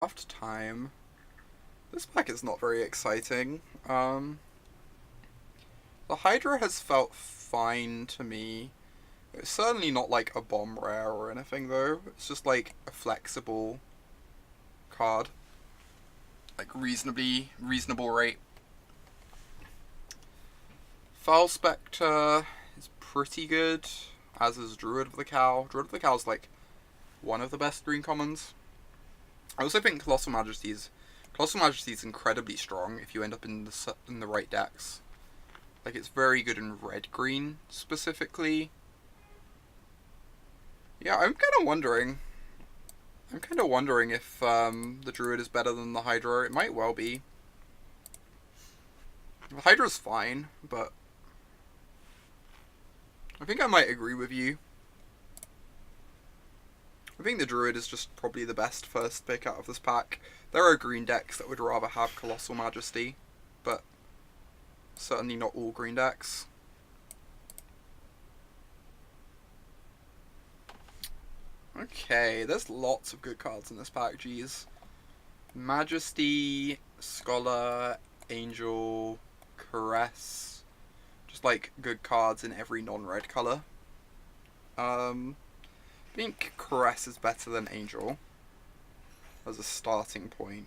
Draft time. This pack is not very exciting. The Hydra has felt fine to me. It's certainly not like a bomb rare or anything though. It's just like a flexible card. Like reasonable rate. Foul Spectre is pretty good, as is Druid of the Cow. Druid of the Cow is like one of the best green commons. I also think Colossal Majesty is incredibly strong if you end up in the right decks. Like it's very good in red green specifically. Yeah, I'm kind of wondering. I'm kind of wondering if the Druid is better than the Hydra. It might well be. The Hydra's fine, but I think I might agree with you. I think the Druid is just probably the best first pick out of this pack. There are green decks that would rather have Colossal Majesty, but certainly not all green decks. Okay, there's lots of good cards in this pack, geez. Majesty, Scholar, Angel, Caress. Just like good cards in every non-red colour. I think Caress is better than Angel as a starting point.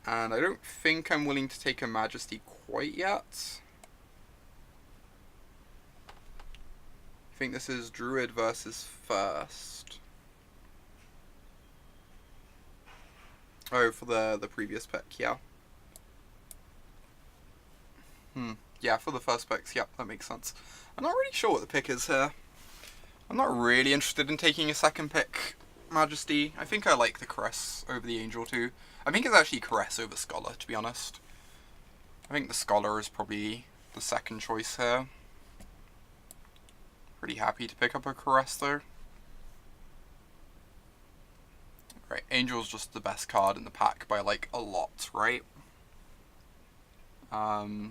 And I don't think I'm willing to take a Majesty quite yet. I think this is Druid versus first. Oh, for the previous pick, yeah. Yeah, for the first picks, yeah, that makes sense. I'm not really sure what the pick is here. I'm not really interested in taking a second pick Majesty. I think I like the Caress over the Angel too. I think it's actually Caress over Scholar, to be honest. I think the Scholar is probably the second choice here. Pretty happy to pick up a Caress though. Right, Angel's just the best card in the pack by like a lot, right? There's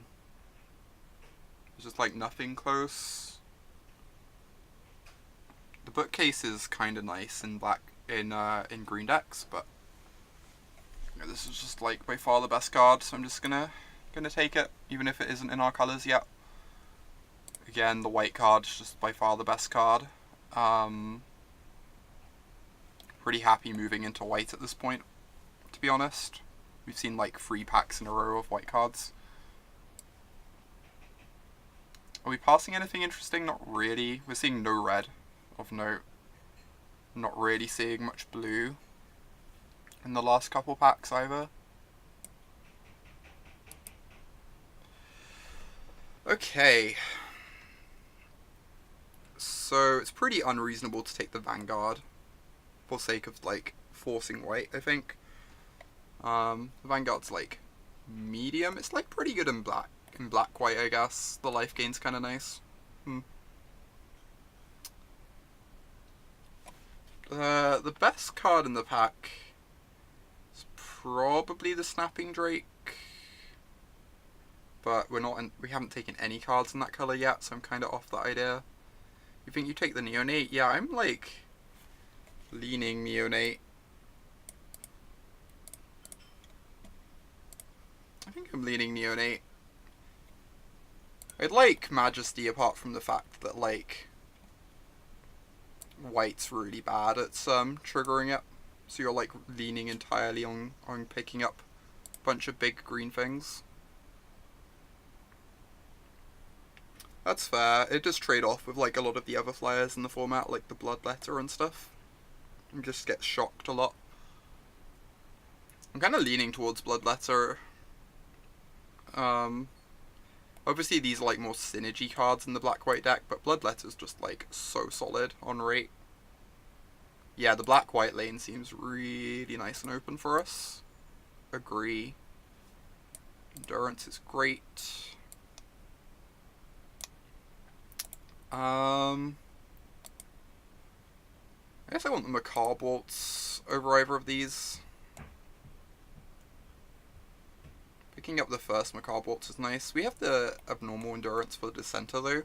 just like nothing close. The bookcase is kind of nice in green decks, but you know, this is just like by far the best card, so I'm just gonna take it, even if it isn't in our colours yet. Again, the white card is just by far the best card. Pretty happy moving into white at this point, to be honest. We've seen like 3 packs in a row of white cards. Are we passing anything interesting? Not really. We're seeing no red of note. Not really seeing much blue in the last couple packs either. Okay. So it's pretty unreasonable to take the Vanguard for sake of like forcing white, I think. The Vanguard's like medium. It's like pretty good in black. In black white, I guess. The life gain's kind of nice. The best card in the pack is probably the Snapping Drake, but we haven't taken any cards in that color yet, so I'm kind of off that idea. You think you take the Neonate? Yeah, I'm like leaning Neonate. I think I'm leaning Neonate. I'd like Majesty apart from the fact that like white's really bad at triggering it, so you're like leaning entirely on picking up a bunch of big green things. That's fair. It does trade off with like a lot of the other flyers in the format, like the Bloodletter and stuff. And just gets shocked a lot. I'm kind of leaning towards Bloodletter. Obviously these are like more synergy cards in the black-white deck, but Bloodletter's just like so solid on rate. Yeah, the black-white lane seems really nice and open for us. Agree. Endurance is great. I guess I want the Macabre Bolts over either of these. Picking up the first Macabre Bolts is nice. We have the abnormal endurance for the Dissenter though.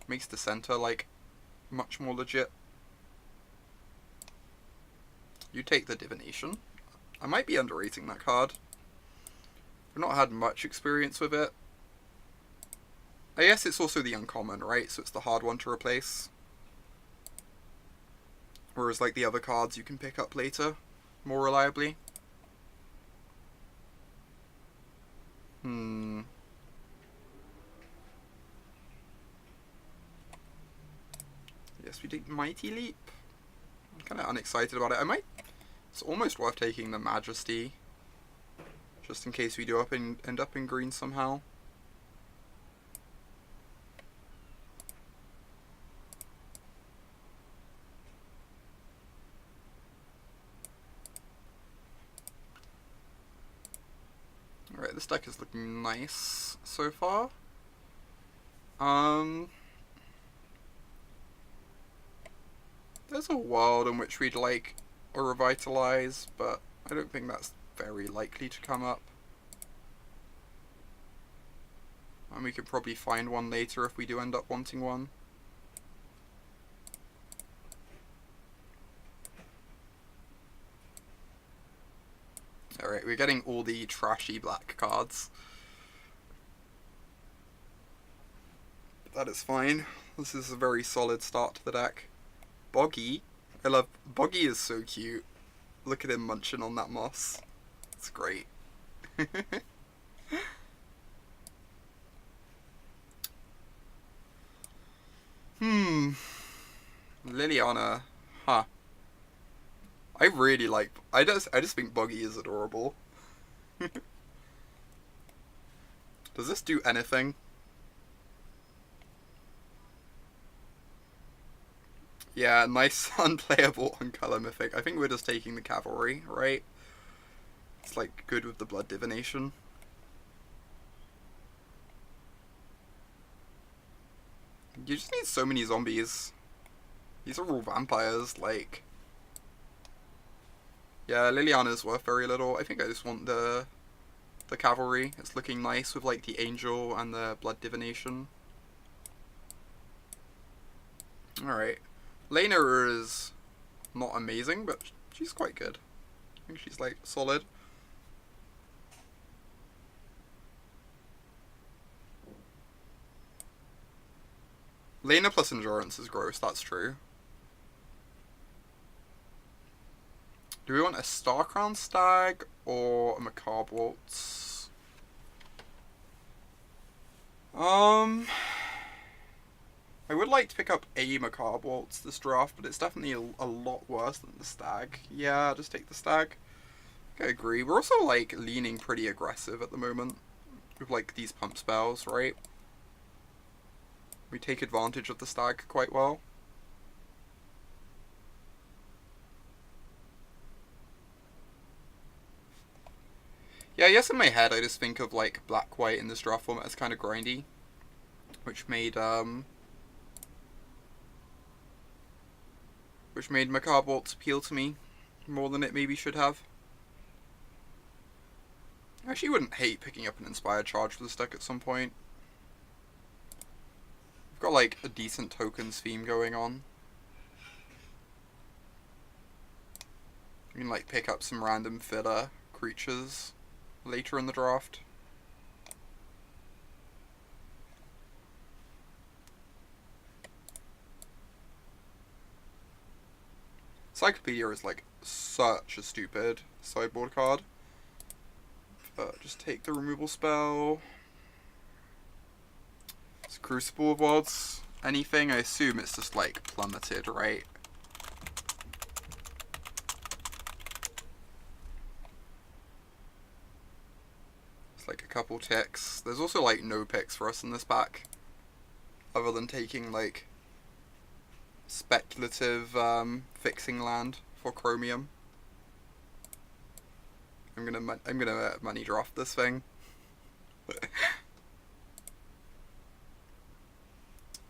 Makes Dissenter like much more legit. You take the Divination. I might be underrating that card. I've not had much experience with it. I guess it's also the uncommon, right? So it's the hard one to replace. Whereas like the other cards you can pick up later, more reliably. Yes, we take Mighty Leap. I'm kind of unexcited about it. It's almost worth taking the Majesty, just in case we do end up in green somehow. Alright, this deck is looking nice so far. There's a world in which we'd like a Revitalize, but I don't think that's very likely to come up. And we could probably find one later if we do end up wanting one. Alright, we're getting all the trashy black cards. That is fine. This is a very solid start to the deck. Boggy. Boggy is so cute. Look at him munching on that moss. It's great. Liliana. Huh. I really like... I just think Boggy is adorable. Does this do anything? Yeah, nice unplayable on color mythic. I think we're just taking the cavalry, right? It's like good with the blood divination. You just need so many zombies. These are all vampires, like... Yeah, Liliana's worth very little. I think I just want the cavalry. It's looking nice with like the angel and the blood divination. Alright. Lena is not amazing, but she's quite good. I think she's like solid. Lena plus endurance is gross, that's true. Do we want a Starcrown Stag or a Macabre Waltz? I would like to pick up a Macabre Waltz this draft, but it's definitely a lot worse than the Stag. Yeah, just take the Stag. I agree. We're also like leaning pretty aggressive at the moment with like these pump spells, right? We take advantage of the Stag quite well. Yeah, yes, in my head I just think of like black-white in this draft format as kind of grindy, which made Macabre Waltz appeal to me more than it maybe should have. I actually wouldn't hate picking up an Inspired Charge for this deck at some point. We've got like a decent tokens theme going on. You can like pick up some random filler creatures later in the draft. Cyclopedia is like such a stupid sideboard card. Just take the removal spell. It's Crucible of Worlds. Anything? I assume it's just like plummeted, right? Like a couple ticks. There's also like no picks for us in this pack, other than taking like speculative fixing land for Chromium. I'm gonna money draft this thing.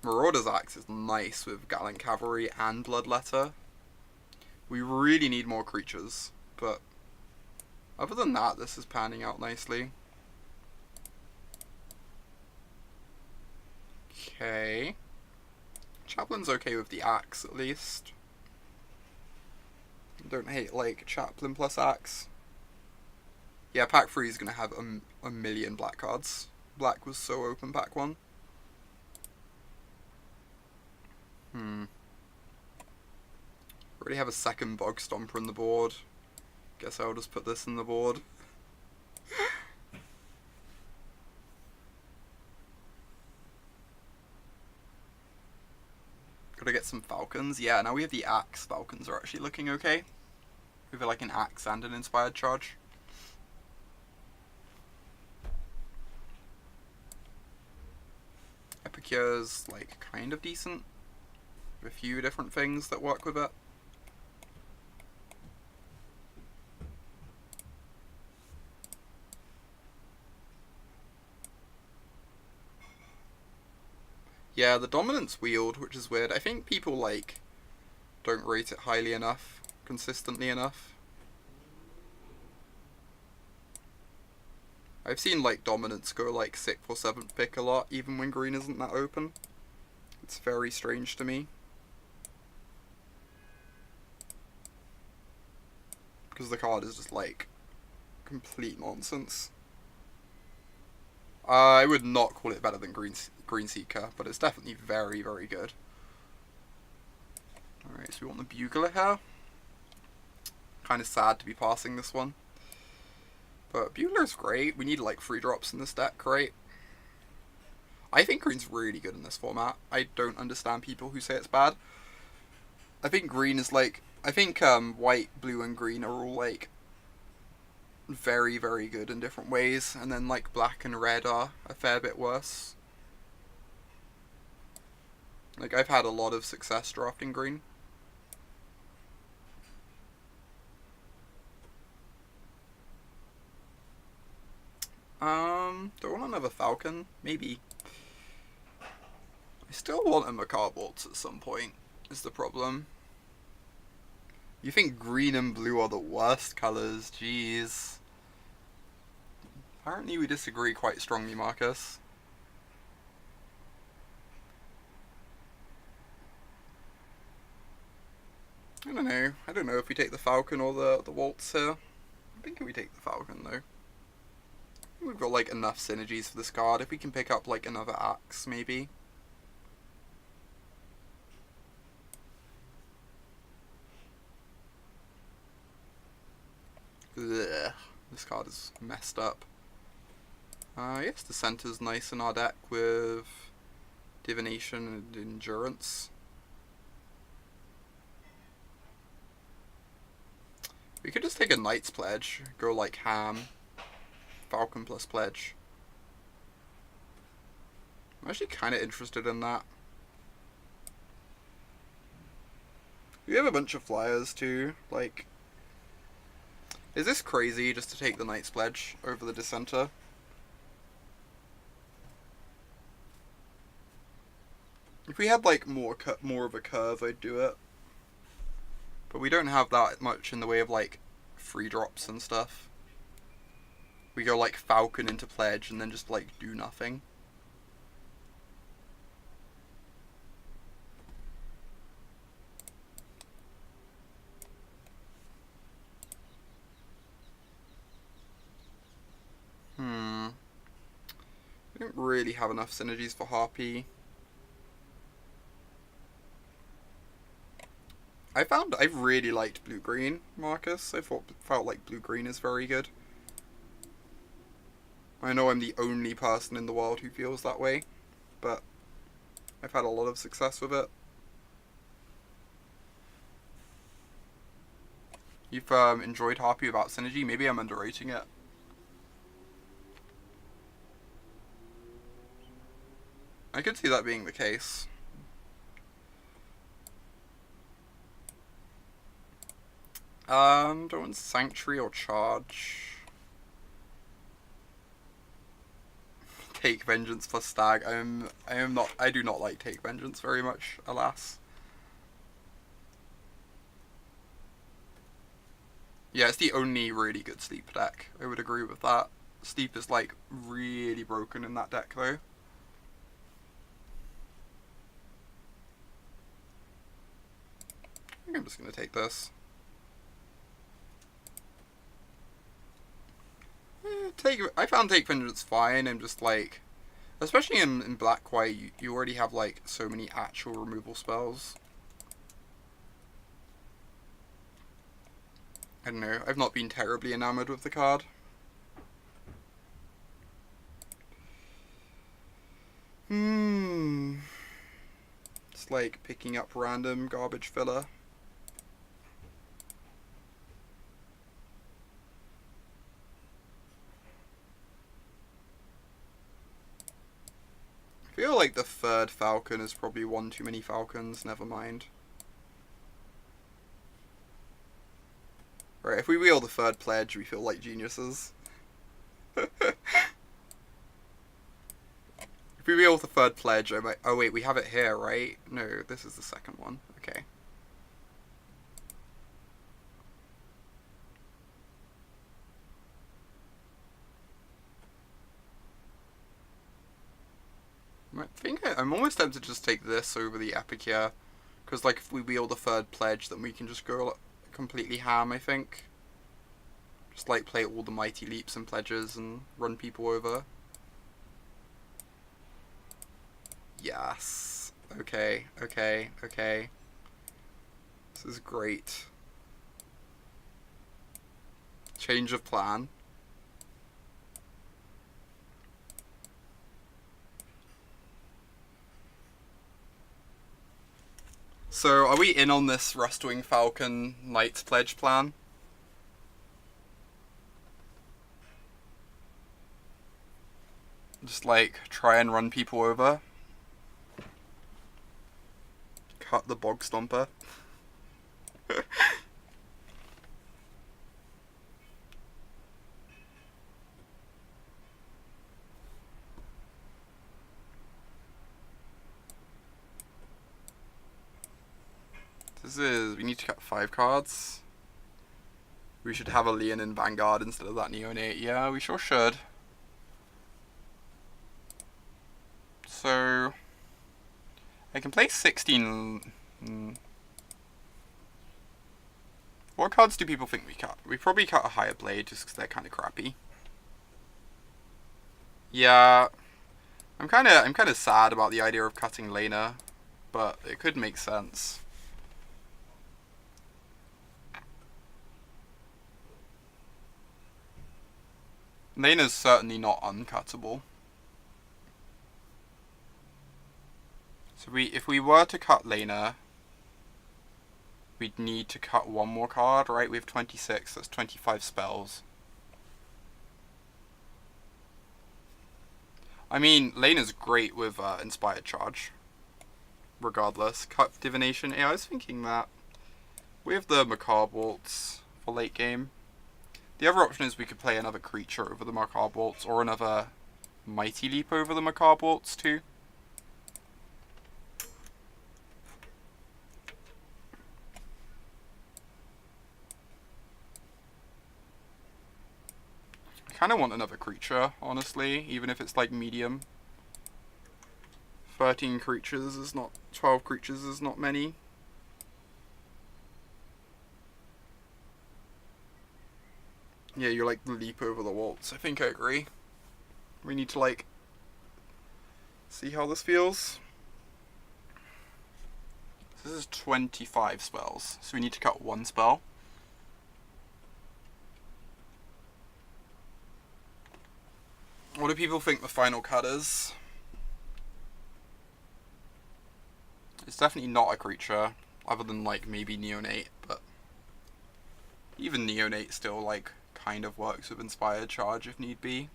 Marauder's Axe is nice with Gallant Cavalry and Bloodletter. We really need more creatures, but other than that, this is panning out nicely. Okay. Chaplain's okay with the axe, at least. Don't hate, like, Chaplain plus Axe. Yeah, pack 3 is going to have a million black cards. Black was so open pack 1. Already have a second Bog Stomper on the board. Guess I'll just put this in the board. Gotta get some Falcons. Yeah, now we have the Axe. Falcons are actually looking okay. We have like an Axe and an Inspired Charge. Epicure's like kind of decent. A few different things that work with it. Yeah, the Dominance Wield, which is weird. I think people like don't rate it highly enough, consistently enough. I've seen like Dominance go like 6th or 7th pick a lot, even when green isn't that open. It's very strange to me. Because the card is just like complete nonsense. I would not call it better than Green Seeker, but it's definitely very, very good. Alright, so we want the Bugler here. Kind of sad to be passing this one. But Bugler's great. We need like 3 drops in this deck, right? I think green's really good in this format. I don't understand people who say it's bad. I think green is like... I think white, blue, and green are all like very, very good in different ways, and then like black and red are a fair bit worse. Like I've had a lot of success drafting green. Do I want another Falcon? Maybe. I still want a Macabre Waltz at some point, is the problem. You think green and blue are the worst colours? Jeez. Apparently we disagree quite strongly, Marcus. I don't know. I don't know if we take the Falcon or the Waltz here. I think we take the Falcon though. We've got like enough synergies for this card. If we can pick up like another Axe, maybe. Ugh, this card is messed up. Yes, the center's nice in our deck with Divination and Endurance. We could just take a Knight's Pledge, go like ham, Falcon plus Pledge. I'm actually kind of interested in that. We have a bunch of flyers too, like... Is this crazy just to take the Knight's Pledge over the Dissenter? If we had like more of a curve, I'd do it. But we don't have that much in the way of like free drops and stuff. We go like Falcon into Pledge and then just like do nothing. We don't really have enough synergies for Harpy. I really liked blue-green, Marcus. I felt like blue-green is very good. I know I'm the only person in the world who feels that way, but I've had a lot of success with it. You've enjoyed Harpy without synergy? Maybe I'm underrating it. I could see that being the case. Don't want Sanctuary or Charge. Take Vengeance plus Stag. I do not like Take Vengeance very much, alas. Yeah, it's the only really good Sleep deck. I would agree with that. Sleep is like really broken in that deck though. I think I'm just gonna take this. I found Take Vengeance fine. I'm just like, especially in Black White, you already have like so many actual removal spells. I don't know. I've not been terribly enamored with the card. It's like picking up random garbage filler. I feel like the third Falcon is probably one too many Falcons. Never mind. Right, if we wheel the third pledge, we feel like geniuses. If we wheel the third pledge, I might... Oh wait, we have it here, right? No, this is the second one. Okay. I'm almost tempted to just take this over the Epic here. Because, like, if we wheel the third pledge, then we can just go completely ham, I think. Just, like, play all the Mighty Leaps and Pledges and run people over. Yes. Okay, okay, okay. This is great. Change of plan. So, are we in on this Rustwing Falcon Knights Pledge plan? Just, like, try and run people over. Cut the Bog Stomper. We need to cut 5 cards. We should have a Leonin Vanguard instead of that Neonate. Yeah, we sure should. So, I can play 16... What cards do people think we cut? We probably cut a Higher Blade just because they're kind of crappy. Yeah, I'm kind of sad about the idea of cutting Lena, but it could make sense. Lena's certainly not uncuttable. So if we were to cut Lena, we'd need to cut one more card, right? We have 26, that's 25 spells. I mean, Lena's great with Inspired Charge. Regardless. Cut Divination. Yeah, I was thinking that. We have the Macabre Waltz for late game. The other option is we could play another creature over the Macabre Waltz, or another Mighty Leap over the Macabre Waltz too. I kind of want another creature, honestly, even if it's like medium. 13 creatures is not... 12 creatures is not many. Yeah, you're like the leap over the waltz. I think I agree. We need to, like, see how this feels. This is 25 spells, so we need to cut one spell. What do people think the final cut is? It's definitely not a creature, other than, like, maybe Neonate, but even Neonate still, like, kind of works with Inspired Charge if need be.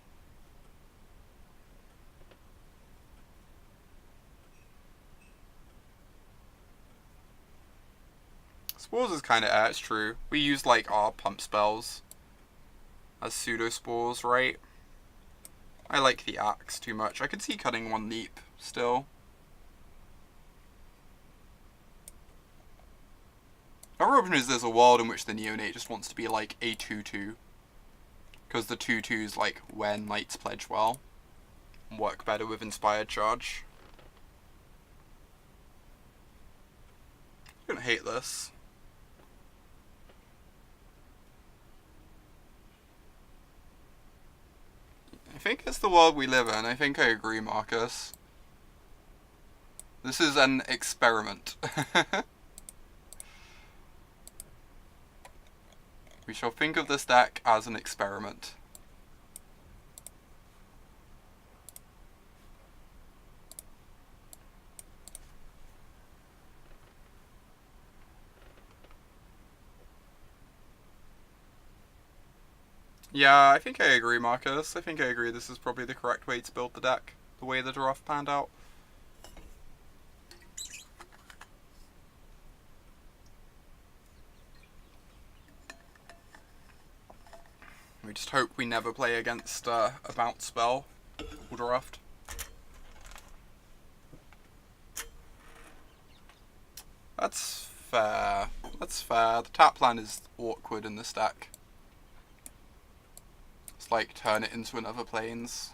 Spores is kind of, it's true. We use, like, our pump spells as pseudo spores, right? I like the axe too much. I could see cutting one leap still. Our option is there's a world in which the Neonate just wants to be like a 2-2. Because the 2-2s, like, when Knights pledge well, work better with Inspired Charge. I don't hate this. think it's the world we live in. I think I agree, Marcus. This is an experiment. We shall think of this deck as an experiment. Yeah, I think I agree, Marcus. I think I agree this is probably the correct way to build the deck, the way the draft panned out. We just hope we never play against a bounce spell or draft. That's fair. That's fair. The tap plan is awkward in this deck. It's like turn it into another planes.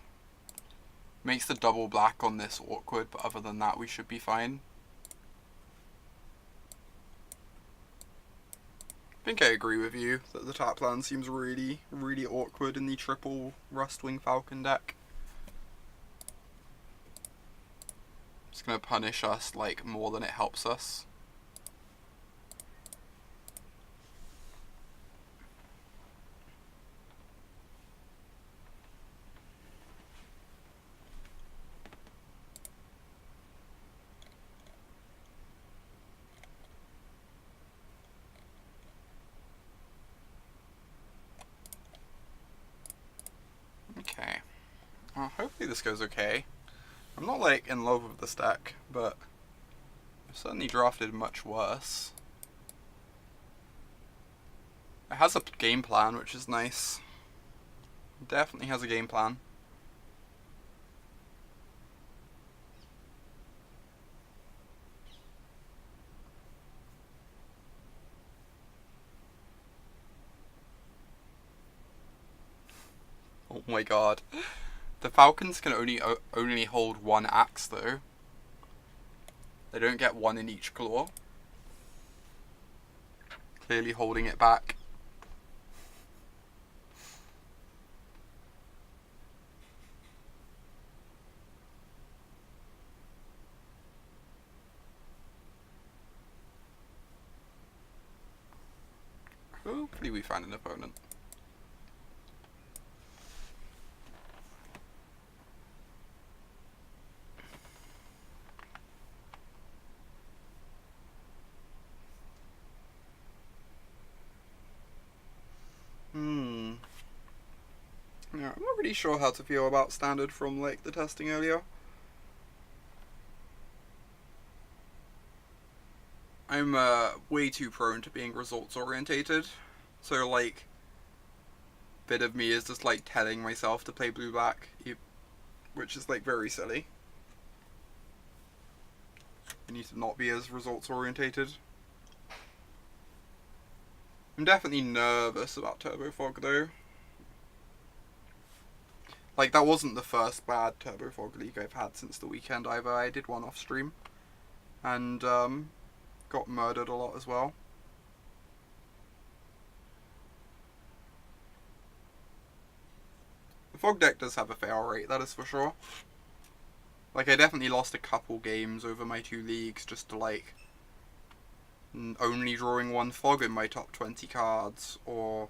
Makes the double black on this awkward, but other than that we should be fine. I think I agree with you that the tap plan seems really, really awkward in the triple Rustwing Falcon deck. It's gonna punish us like more than it helps us. Okay. Well, hopefully this goes okay. I'm not like in love with this deck, but I've certainly drafted much worse. It has a game plan, which is nice. It definitely has a game plan. Oh my god. The Falcons can only hold one axe though. They don't get one in each claw. Clearly holding it back. Hopefully we find an opponent. Yeah, I'm not really sure how to feel about standard from like the testing earlier. I'm way too prone to being results orientated. So like bit of me is just like telling myself to play blue black, which is like very silly. I need to not be as results orientated. I'm definitely nervous about Turbo Fog though. Like that wasn't the first bad Turbo Fog league I've had since the weekend either. I did one off stream and got murdered a lot as well. The Fog deck does have a fail rate, that is for sure. Like I definitely lost a couple games over my two leagues just to like only drawing one Fog in my top 20 cards, or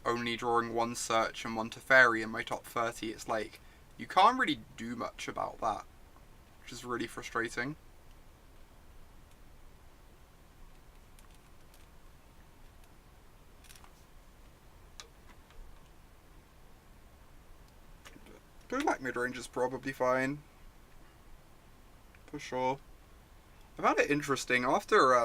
only drawing one Search and one Teferi in my top 30. It's like, you can't really do much about that, which is really frustrating. Blue black midrange is probably fine. For sure. I found it interesting, after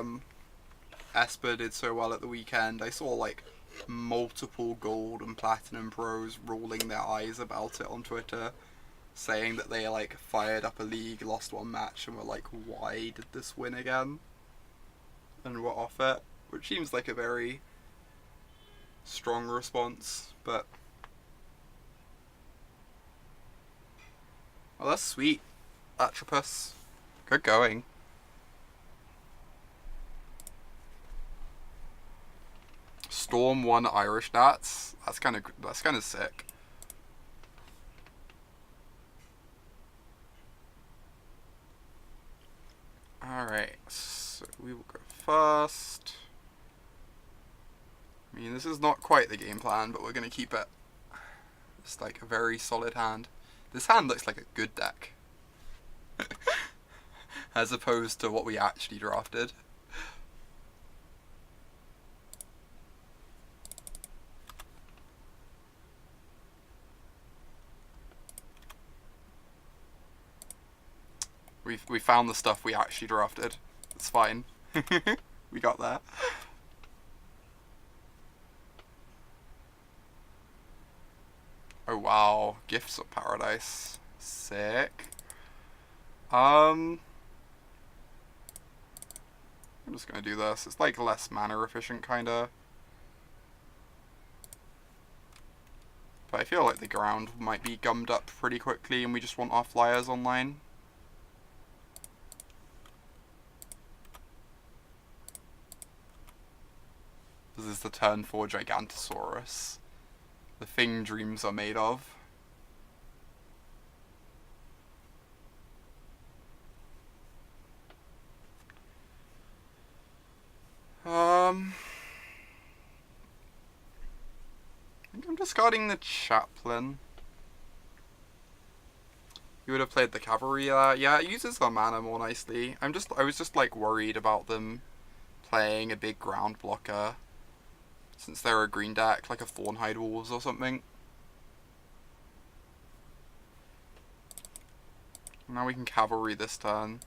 Esper did so well at the weekend, I saw like multiple gold and platinum pros rolling their eyes about it on Twitter, saying that they like fired up a league, lost one match, and were like, why did this win again? And were off it, which seems like a very strong response, but oh, that's sweet. Atropus. Good going. Storm 1 Irish Nats. That's kind of sick. Alright, so we will go first. I mean, this is not quite the game plan, but we're going to keep it. It's like a very solid hand. This hand looks like a good deck. As opposed to what we actually drafted. We found the stuff we actually drafted. It's fine. We got there. Oh wow, Gifts of Paradise. Sick. I'm just gonna do this. It's like less mana efficient kinda. But I feel like the ground might be gummed up pretty quickly and we just want our flyers online. This is the turn 4 Gigantosaurus. The thing dreams are made of. I think I'm discarding the Chaplain. You would have played the Cavalry. Yeah, it uses the mana more nicely. I was just like worried about them playing a big ground blocker. Since they're a green deck, like a Thornhide Wolves or something. Now we can Cavalry this turn.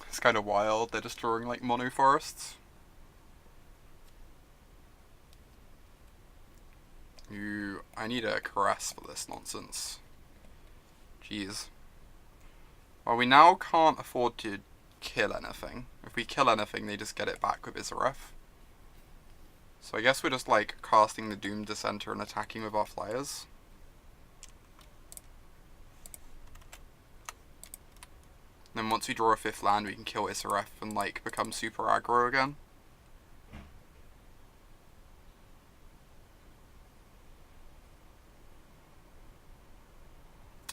It's kind of wild, they're just drawing like mono forests. I need a Caress for this nonsense. Jeez. Well, we now can't afford to kill anything. If we kill anything, they just get it back with Isaref. So I guess we're just like casting the Doom Dissenter and attacking with our flyers. And then once we draw a 5th land, we can kill Isaref and like become super aggro again.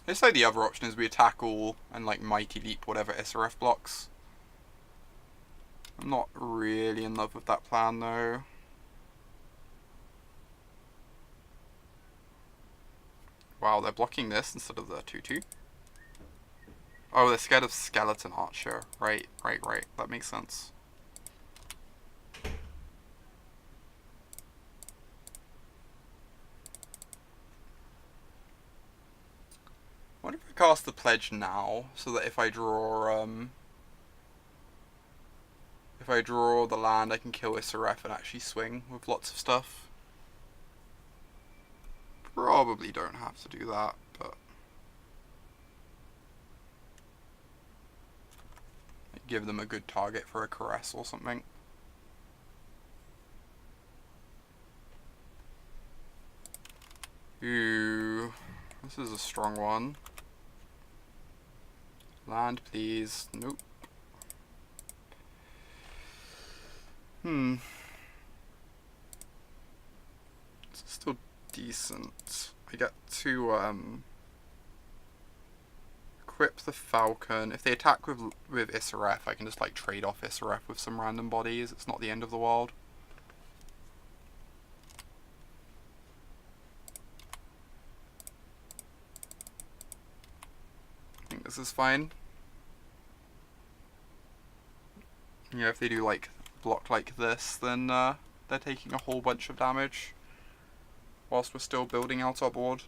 It's like the other option is we attack all and like Mighty Leap whatever Isaref blocks. I'm not really in love with that plan though. Wow, they're blocking this instead of the 2/2. Oh, they're scared of Skeleton Archer. Right. That makes sense. What if I cast the Pledge now, so that if I draw the land, I can kill Isaref and actually swing with lots of stuff? Probably don't have to do that, but give them a good target for a Caress or something. Ooh, this is a strong one. Land, please. Nope. It's still decent. I get to equip the Falcon. If they attack with Isaref, I can just like trade off Isaref with some random bodies. It's not the end of the world. I think this is fine. Yeah, if they do like block like this, then they're taking a whole bunch of damage whilst we're still building out our board.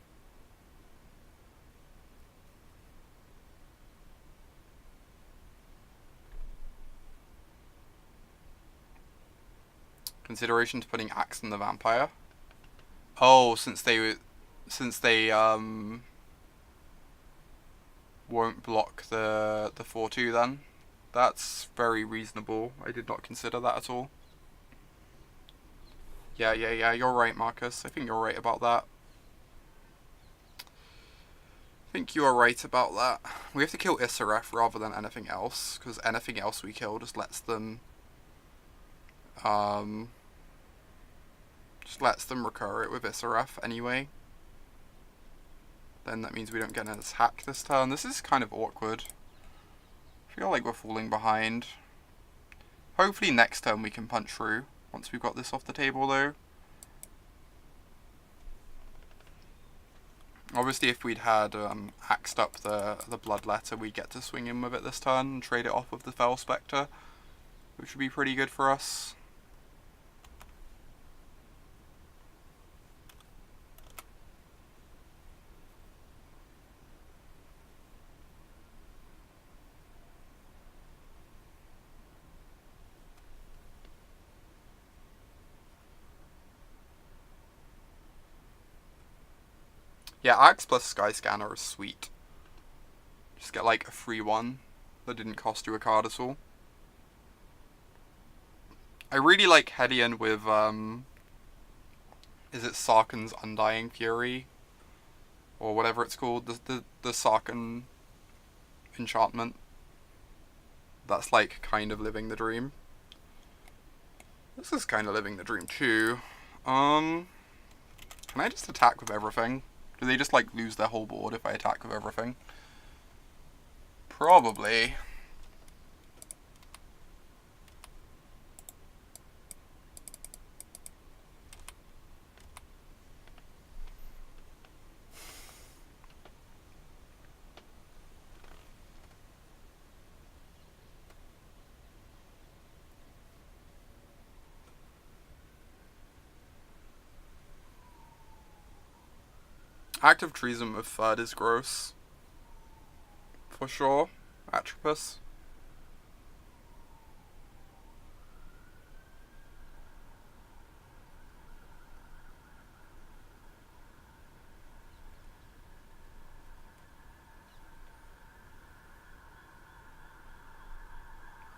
Consideration to putting Axe in the Vampire. Oh, since they won't block the 4/2 then. That's very reasonable. I did not consider that at all. Yeah, you're right, Marcus. I think you're right about that. I think you are right about that. We have to kill Isaref rather than anything else, because anything else we kill just lets them recur it with Isaref anyway. Then that means we don't get an attack this turn. This is kind of awkward. I feel like we're falling behind. Hopefully next turn we can punch through, once we've got this off the table though. Obviously if we'd had axed up the Bloodletter, we'd get to swing in with it this turn and trade it off with the Fell Spectre, which would be pretty good for us. Yeah, Axe plus Skyscanner is sweet. Just get like a free one that didn't cost you a card at all. I really like Hedion with, is it Sarkhan's Undying Fury? Or whatever it's called, the Sarkhan enchantment. That's like kind of living the dream. This is kind of living the dream too. Can I just attack with everything? Do they just like lose their whole board if I attack with everything? Probably. Active treason with third is gross. For sure. Atropus.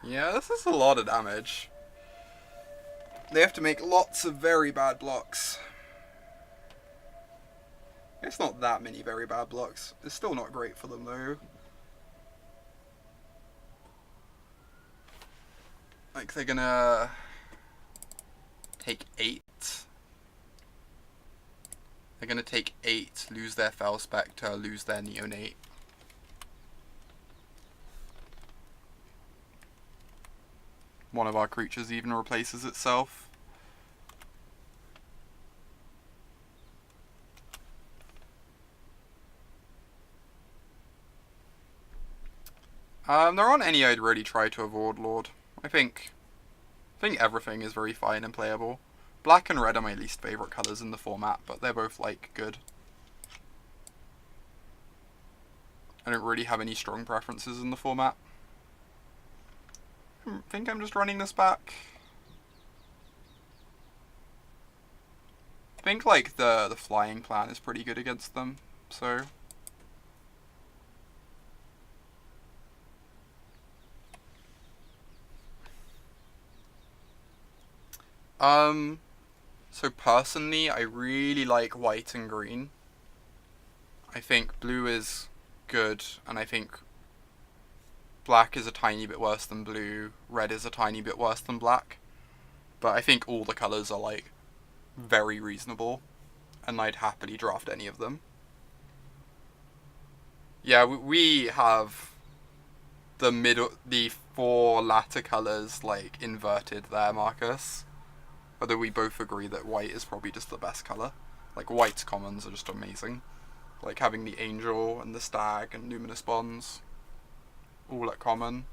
Yeah, this is a lot of damage. They have to make lots of very bad blocks. It's not that many very bad blocks. It's still not great for them though. Like they're gonna take 8. They're gonna take 8, lose their Fell Spectre, lose their Neonate. One of our creatures even replaces itself. There aren't any I'd really try to avoid, Lord. I think everything is very fine and playable. Black and red are my least favourite colours in the format, but they're both, like, good. I don't really have any strong preferences in the format. I think I'm just running this back. I think, like, the flying plan is pretty good against them, so... So personally, I really like white and green. I think blue is good, and I think black is a tiny bit worse than blue, red is a tiny bit worse than black. But I think all the colours are, like, very reasonable, and I'd happily draft any of them. Yeah, we have the 4 latter colours, like, inverted there, Marcus. Although we both agree that white is probably just the best colour. Like, white's commons are just amazing. Like, having the angel and the stag and luminous bonds all at common.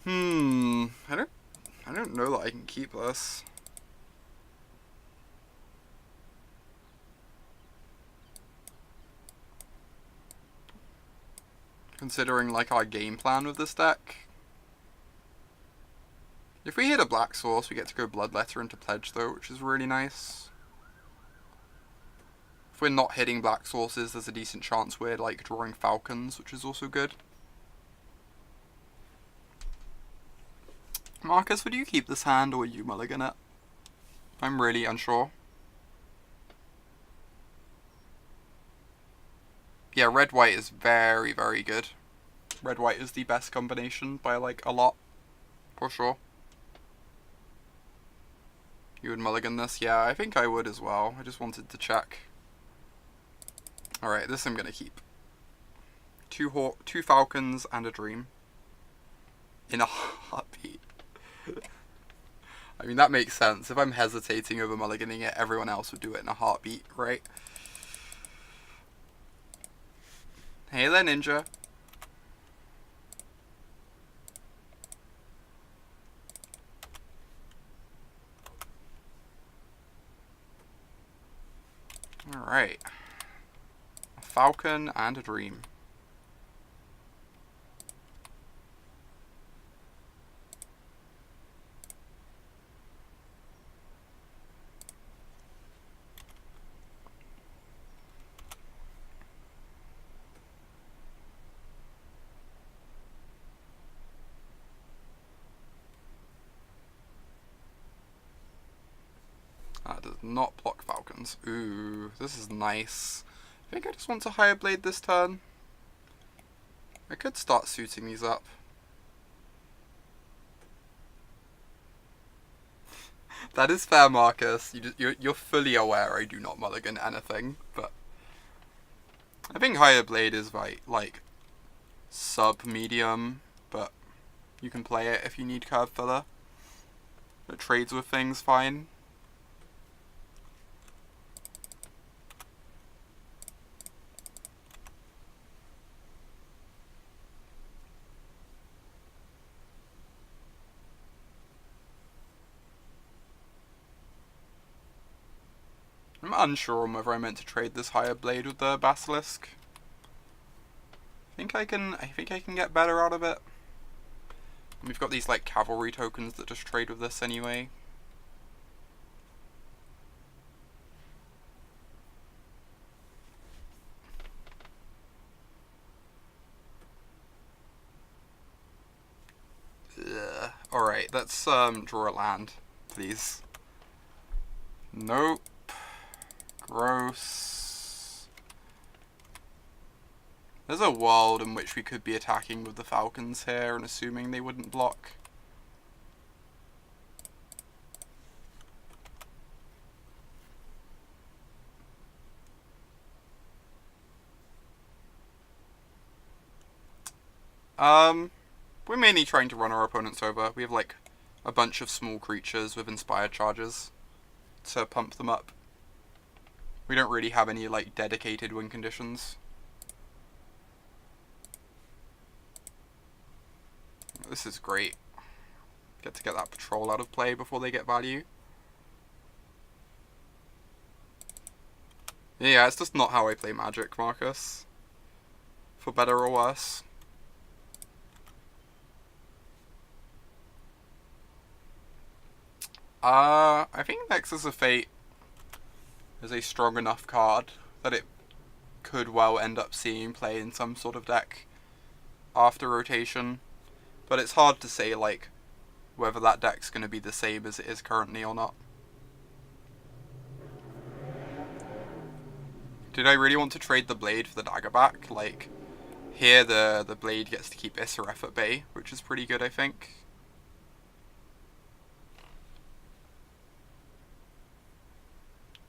I don't know that I can keep this. Considering, like, our game plan with this deck. If we hit a black source, we get to go Bloodletter into Pledge, though, which is really nice. If we're not hitting black sources, there's a decent chance we're like drawing falcons, which is also good. Marcus, would you keep this hand or would you mulligan it? I'm really unsure. Yeah, red-white is very, very good. Red-white is the best combination by like a lot, for sure. You would mulligan this? Yeah, I think I would as well. I just wanted to check. Alright, this I'm gonna keep. Two falcons and a dream. In a heartbeat. I mean, that makes sense. If I'm hesitating over mulliganing it, everyone else would do it in a heartbeat, right? Hey there, ninja. Alright. A falcon and a dream. That does not block falcons. Ooh, this is nice. I think I just want to higher blade this turn. I could start suiting these up. That is fair, Marcus. You're fully aware I do not mulligan anything, but I think higher blade is like sub-medium, but you can play it if you need curve filler. It trades with things fine. I'm unsure on whether I meant to trade this higher blade with the basilisk. I think I can get better out of it. We've got these like cavalry tokens that just trade with this anyway. Alright, let's draw a land, please. Nope. Gross. There's a world in which we could be attacking with the falcons here and assuming they wouldn't block. We're mainly trying to run our opponents over. We have like a bunch of small creatures with inspired charges to pump them up. We don't really have any like dedicated win conditions. This is great. Get to get that patrol out of play before they get value. Yeah, it's just not how I play Magic, Marcus. For better or worse. I think Nexus of Fate is a strong enough card that it could well end up seeing play in some sort of deck after rotation. But it's hard to say, like, whether that deck's going to be the same as it is currently or not. Did I really want to trade the blade for the dagger back? Like, here the blade gets to keep Isseref at bay, which is pretty good, I think.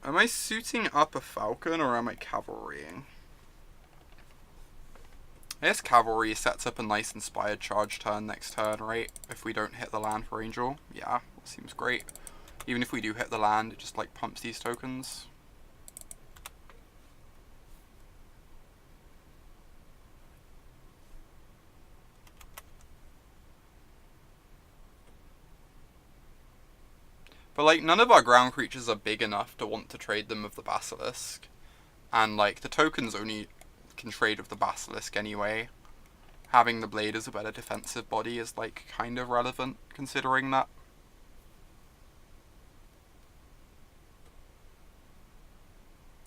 Am I suiting up a falcon or am I cavalrying? I guess cavalry sets up a nice inspired charge turn next turn, right? If we don't hit the land for Angel. Yeah, that seems great. Even if we do hit the land, it just like pumps these tokens. But like none of our ground creatures are big enough to want to trade them with the basilisk. And like the tokens only can trade with the basilisk anyway. Having the blade as a better defensive body is like kind of relevant considering that.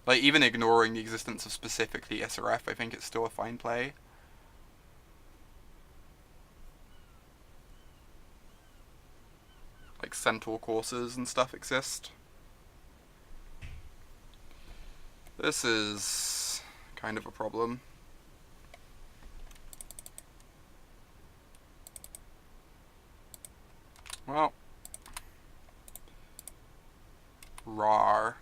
Like, even ignoring the existence of specifically SRF, I think it's still a fine play. Like, centaur courses and stuff exist. This is kind of a problem. Well, rar.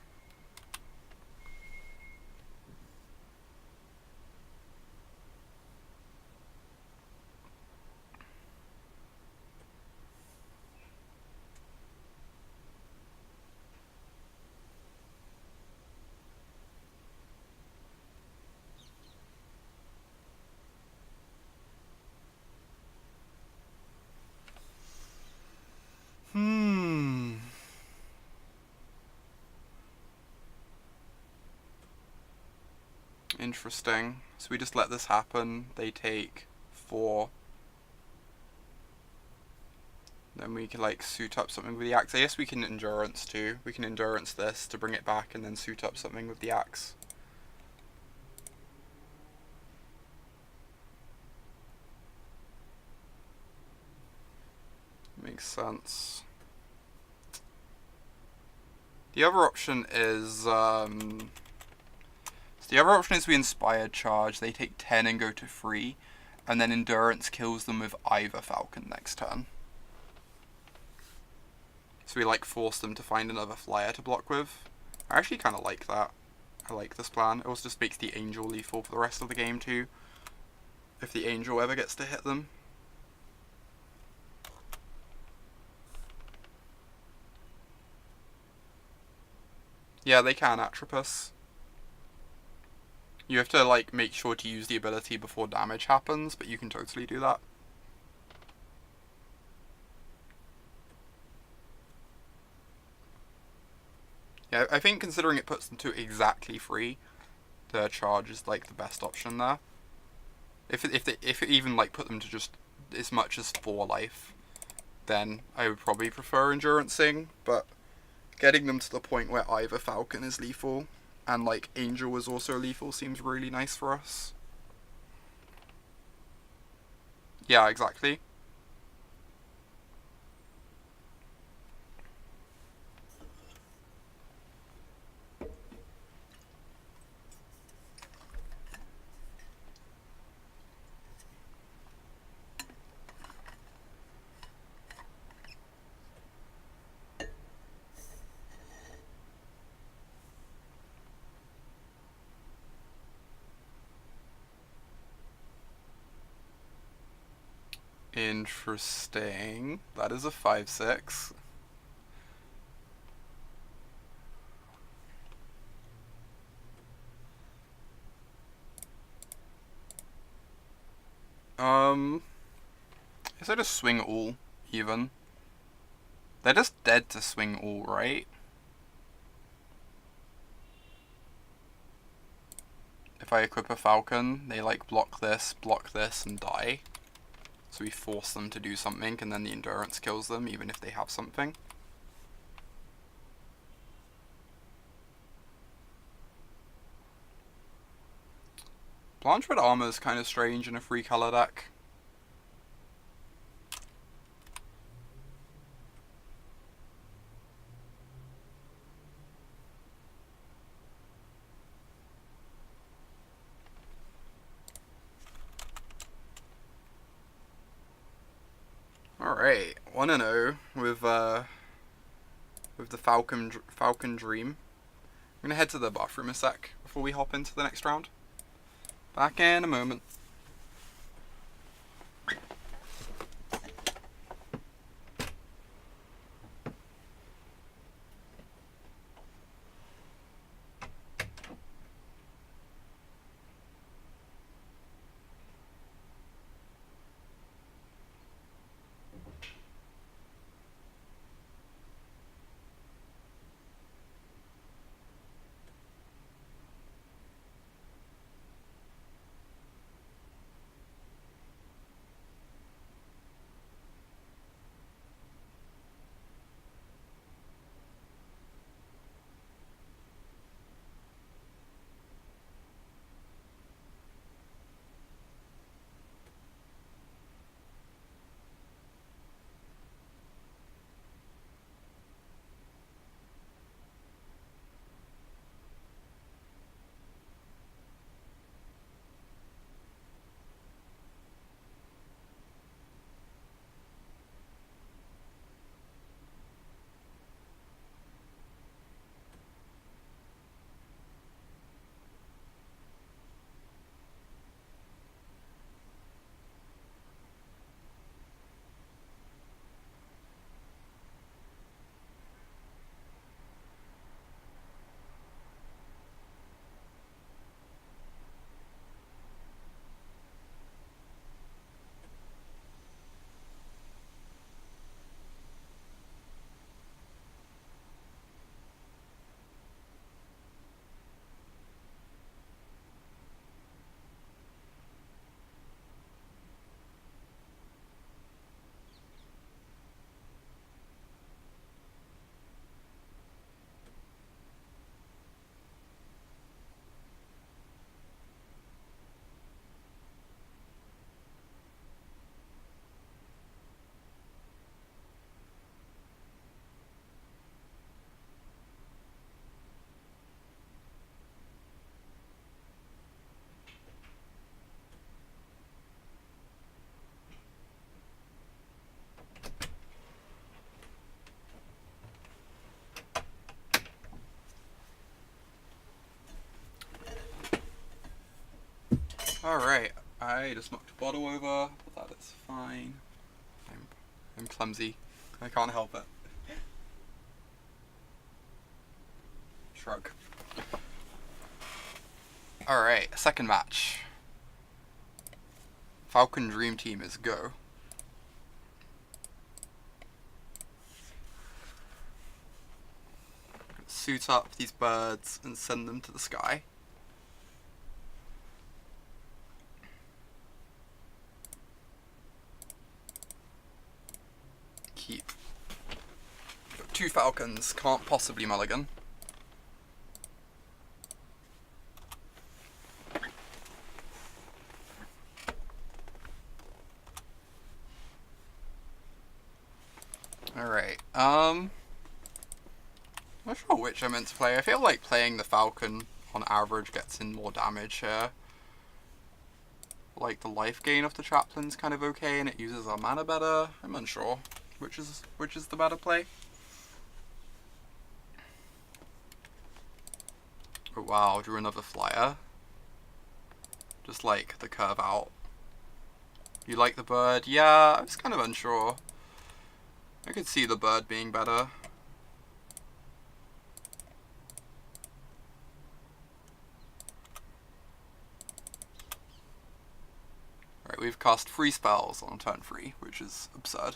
Interesting. So we just let this happen. They take 4. Then we can like suit up something with the axe. I guess we can endurance too. We can endurance this to bring it back and then suit up something with the axe. Makes sense. The other option is we Inspired Charge. They take 10 and go to 3, and then Endurance kills them with either Falcon next turn. So we like force them to find another flyer to block with. I actually kind of like that. I like this plan. It also just makes the Angel lethal for the rest of the game too, if the Angel ever gets to hit them. Yeah, they can Atropus. You have to like make sure to use the ability before damage happens, but you can totally do that. Yeah, I think considering it puts them to exactly 3, the charge is like the best option there. If it even like put them to just as much as 4 life, then I would probably prefer Endurancing, but getting them to the point where either Falcon is lethal and like Angel is also lethal seems really nice for us. Yeah, exactly. Interesting. That is a 5/6. Is I just swing all, even? They're just dead to swing all, right? If I equip a Falcon, they like block this, and die. So we force them to do something, and then the Endurance kills them, even if they have something. Blanchwood Armor is kind of strange in a 3-color deck. Alright, 1-0 with the Falcon Dream. I'm gonna head to the bathroom a sec before we hop into the next round. Back in a moment. Alright, I just knocked a bottle over, but that is fine. I'm clumsy. I can't help it. Shrug. Alright, second match. Falcon Dream Team is go. Suit up these birds and send them to the sky. Keep. Got 2 falcons, can't possibly mulligan. Alright, I'm not sure which I meant to play. I feel like playing the falcon on average gets in more damage here. Like the life gain of the chaplain's kind of okay and it uses our mana better. I'm unsure which is the better play. Oh wow, drew another flyer. Just like the curve out. You like the bird? Yeah, I was kind of unsure. I could see the bird being better. Right, we've cast 3 spells on turn 3, which is absurd.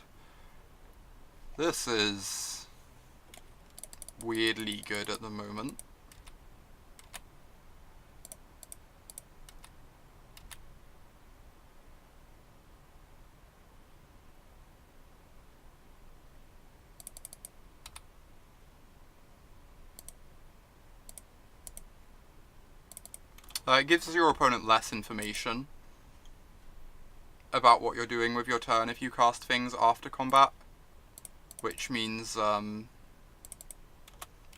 This is weirdly good at the moment. It gives your opponent less information about what you're doing with your turn if you cast things after combat, which means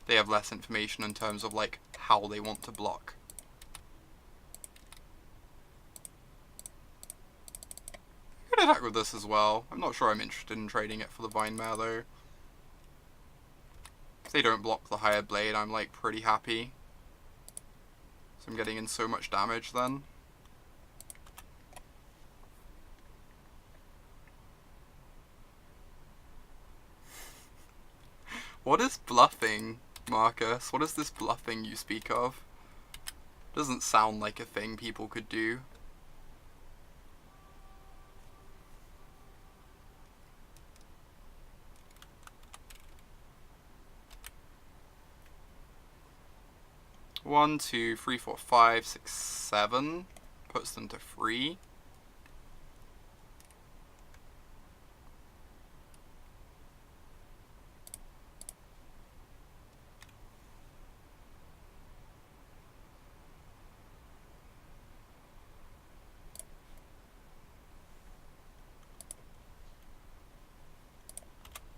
they have less information in terms of like how they want to block. I could attack with this as well. I'm not sure I'm interested in trading it for the Vine Mare though. If they don't block the Hired Blade, I'm like pretty happy. So I'm getting in so much damage then. What is bluffing, Marcus? What is this bluffing you speak of? Doesn't sound like a thing people could do. One, two, three, four, five, six, 7. Puts them to 3.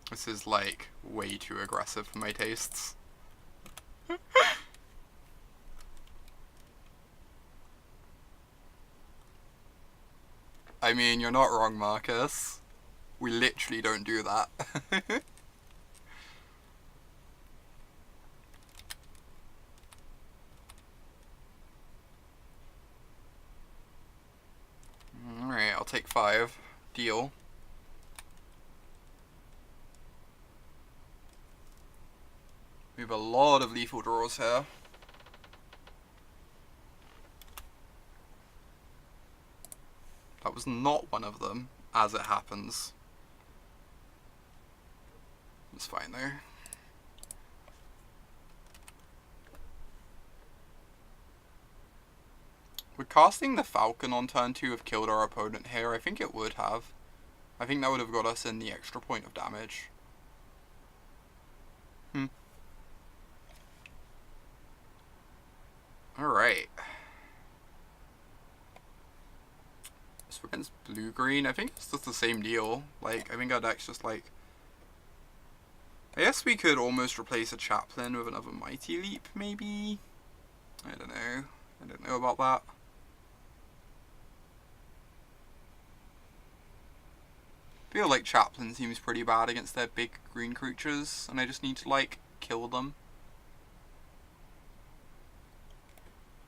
This is like way too aggressive for my tastes. I mean, you're not wrong, Marcus. We literally don't do that. Alright, I'll take 5. Deal. We have a lot of lethal draws here. That was not one of them, as it happens. It's fine though. Would casting the Falcon on turn 2 have killed our opponent here? I think it would have. I think that would have got us in the extra point of damage. Alright. So against blue-green, I think it's just the same deal. Like, I think our deck's just like... I guess we could almost replace a Chaplain with another Mighty Leap, maybe? I don't know. I don't know about that. I feel like Chaplain seems pretty bad against their big green creatures, and I just need to, like, kill them.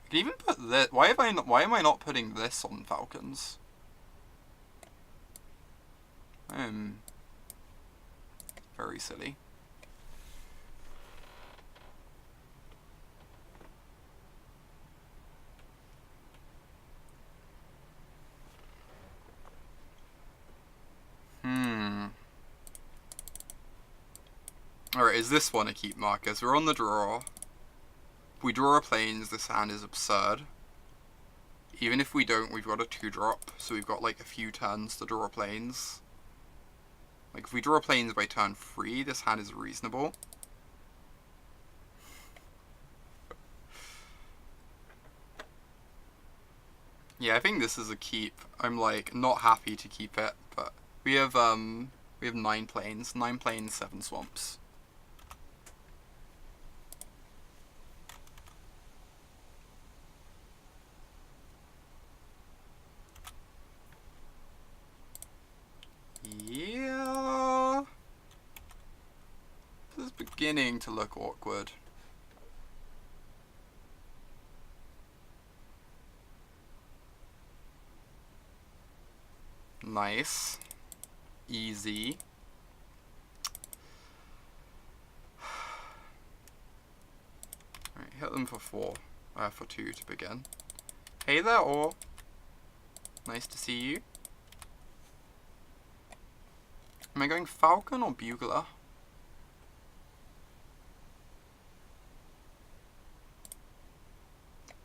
I can even put this. Why am I not putting this on Falcons? Very silly. Alright, is this one a keep markers? We're on the draw. If we draw a planes, this hand is absurd. Even if we don't, we've got a 2-drop, so we've got like a few turns to draw planes. Like if we draw planes by turn 3, this hand is reasonable. Yeah, I think this is a keep. I'm like not happy to keep it, but we have 9 planes, 7 swamps. Yeah. This is beginning to look awkward. Nice. Easy. Alright, hit them for 2 to begin. Hey there, Or. Nice to see you. Am I going Falcon or Bugler?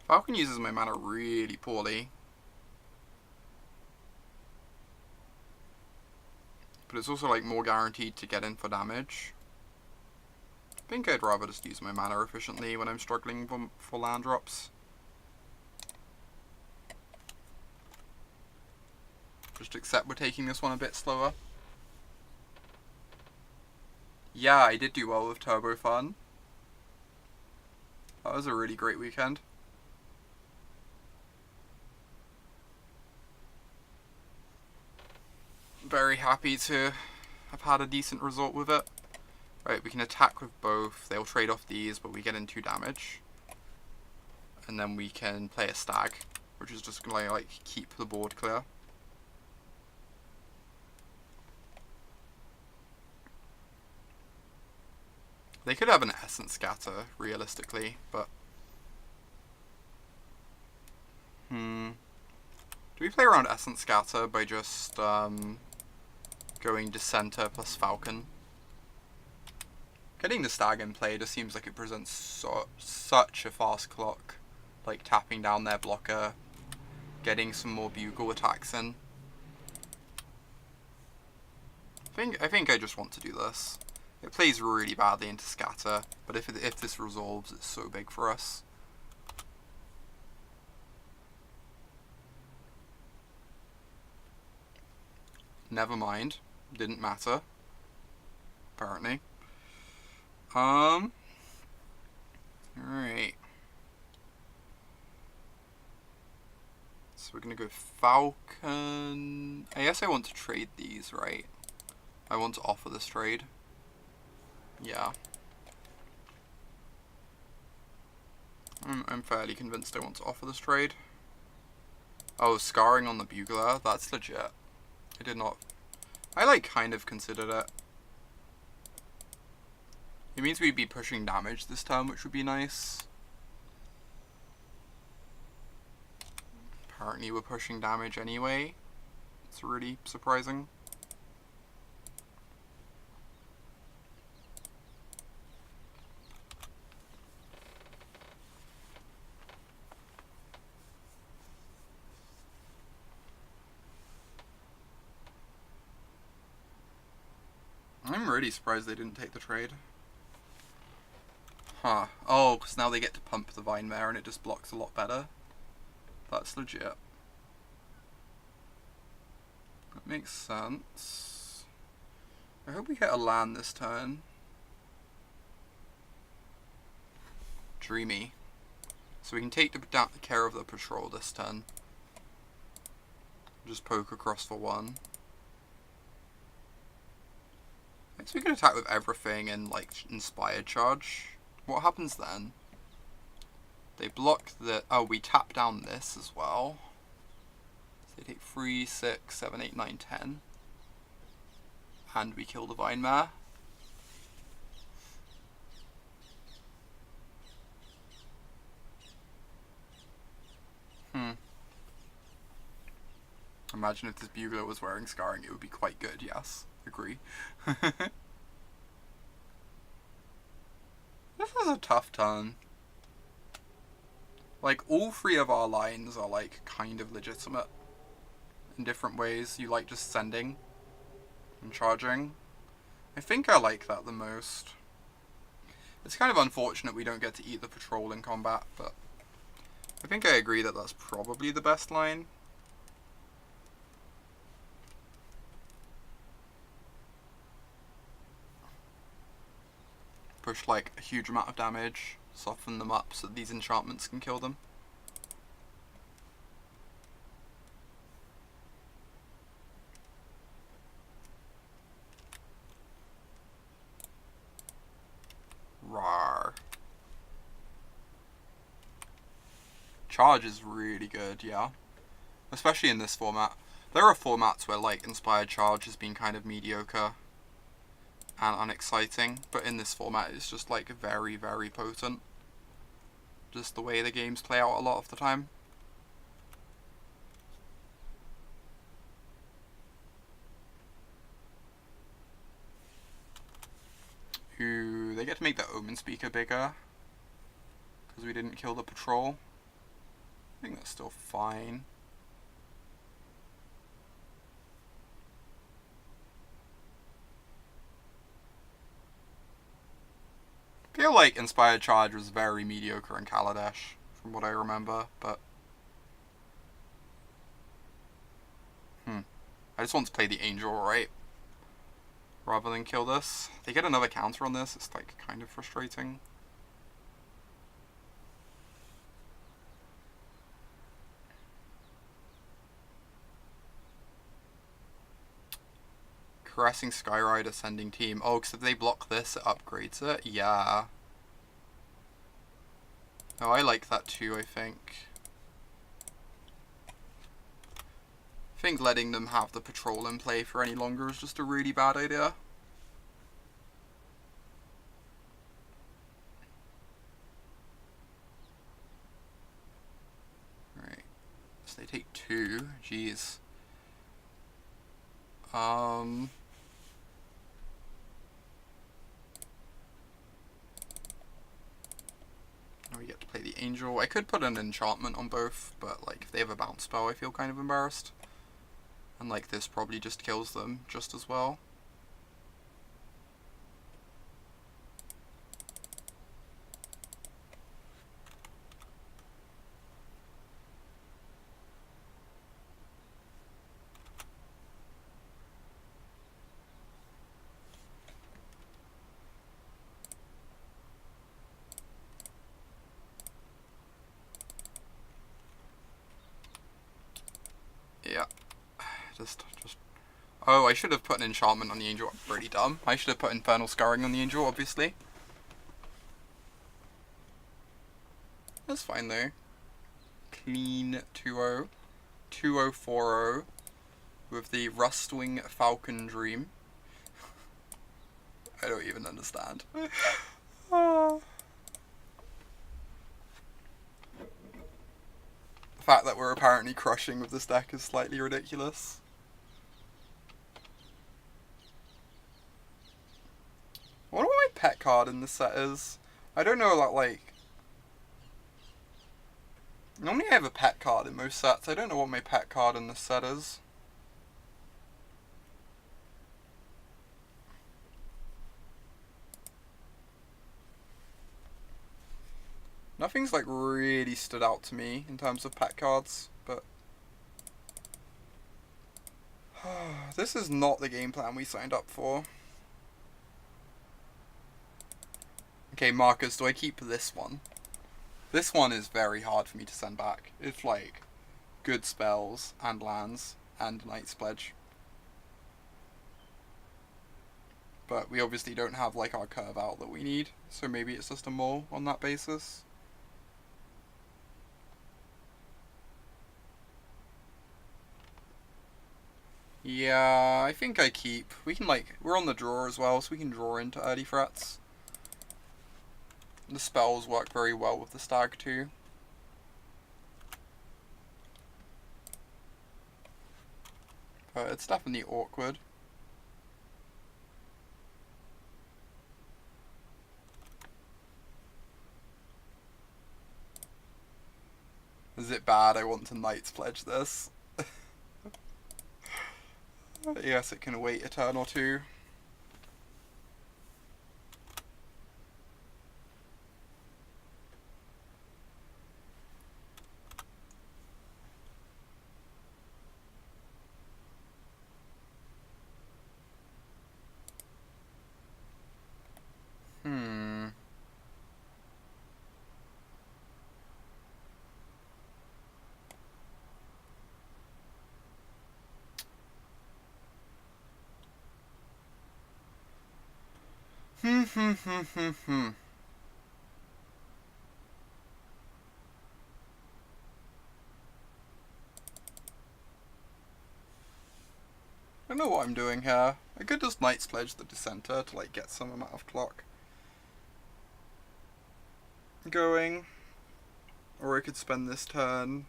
Falcon uses my mana really poorly. But it's also like more guaranteed to get in for damage. I think I'd rather just use my mana efficiently when I'm struggling for land drops. Just accept we're taking this one a bit slower. Yeah, I did do well with Turbo Fun. That was a really great weekend. Very happy to have had a decent result with it. Right, we can attack with both. They'll trade off these, but we get in 2 damage. And then we can play a stag, which is just gonna like keep the board clear. They could have an Essence Scatter, realistically, but... Do we play around Essence Scatter by just going Dissenter plus Falcon? Getting the Stag in play just seems like it presents such a fast clock. Like tapping down their blocker, getting some more Bugle attacks in. I think I just want to do this. It plays really badly into Scatter, but if this resolves, it's so big for us. Never mind. Didn't matter. Apparently. Alright. So we're gonna go Falcon. I guess I want to trade these, right? I want to offer this trade. Yeah. I'm fairly convinced I want to offer this trade. Oh, scarring on the Bugler? That's legit. I did not... I like kind of considered it. It means we'd be pushing damage this turn, which would be nice. Apparently we're pushing damage anyway. It's really surprising. I'm really surprised they didn't take the trade. Huh. Oh, because now they get to pump the Vine Mare and it just blocks a lot better. That's legit. That makes sense. I hope we hit a land this turn. Dreamy. So we can take the care of the patrol this turn. Just poke across for 1. So we can attack with everything and like Inspired Charge. What happens then? They block the... Oh, we tap down this as well. So they take 3, 6, 7, 8, 9, 10. And we kill the Vine Mare. Imagine if this bugler was wearing scarring, it would be quite good, yes. Agree. This is a tough turn. Like, all three of our lines are, like, kind of legitimate. In different ways. You like just sending and charging. I think I like that the most. It's kind of unfortunate we don't get to eat the patrol in combat, but I think I agree that that's probably the best line. Push like a huge amount of damage, soften them up so that these enchantments can kill them. Rawr. Charge is really good, yeah. Especially in this format. There are formats where like Inspired Charge has been kind of mediocre and unexciting, but in this format it's just like very, very potent. Just the way the games play out a lot of the time. Ooh, they get to make the Omen Speaker bigger because we didn't kill the patrol. I think that's still fine. I feel like Inspired Charge was very mediocre in Kaladesh, from what I remember, but... I just want to play the Angel, right? Rather than kill this. They get another counter on this, it's like kind of frustrating. Caressing Skyrider sending team. Oh, because if they block this, it upgrades it? Yeah. Oh, I like that too, I think. I think letting them have the patrol in play for any longer is just a really bad idea. Right. So they take 2. Jeez. Now we get to play the Angel. I could put an enchantment on both, but like if they have a bounce spell, I feel kind of embarrassed. And like this probably just kills them just as well. Yeah. Just... Oh, I should have put an enchantment on the Angel. I'm pretty dumb. I should have put Infernal Scarring on the Angel, obviously. That's fine though. Clean 2-0. 2-0-4-0. With the Rustwing Falcon Dream. I don't even understand. The fact that we're apparently crushing with this deck is slightly ridiculous. I wonder what my pet card in this set is. I don't know, like... Normally I have a pet card in most sets. I don't know what my pet card in this set is. Nothing's like really stood out to me in terms of pet cards, but... This is not the game plan we signed up for. Okay, Marcus, do I keep this one? This one is very hard for me to send back. It's like good spells and lands and Knight's Pledge. But we obviously don't have like our curve out that we need, so maybe it's just a mole on that basis. Yeah, I think I keep. We can, like, we're on the draw as well, so we can draw into early threats. The spells work very well with the stag too. But it's definitely awkward. Is it bad I want to Knight's Pledge this? Yes, it can wait a turn or two. Hmm. Hmm. I don't know what I'm doing here. I could just Knight's Pledge the Dissenter to like get some amount of clock going. Or I could spend this turn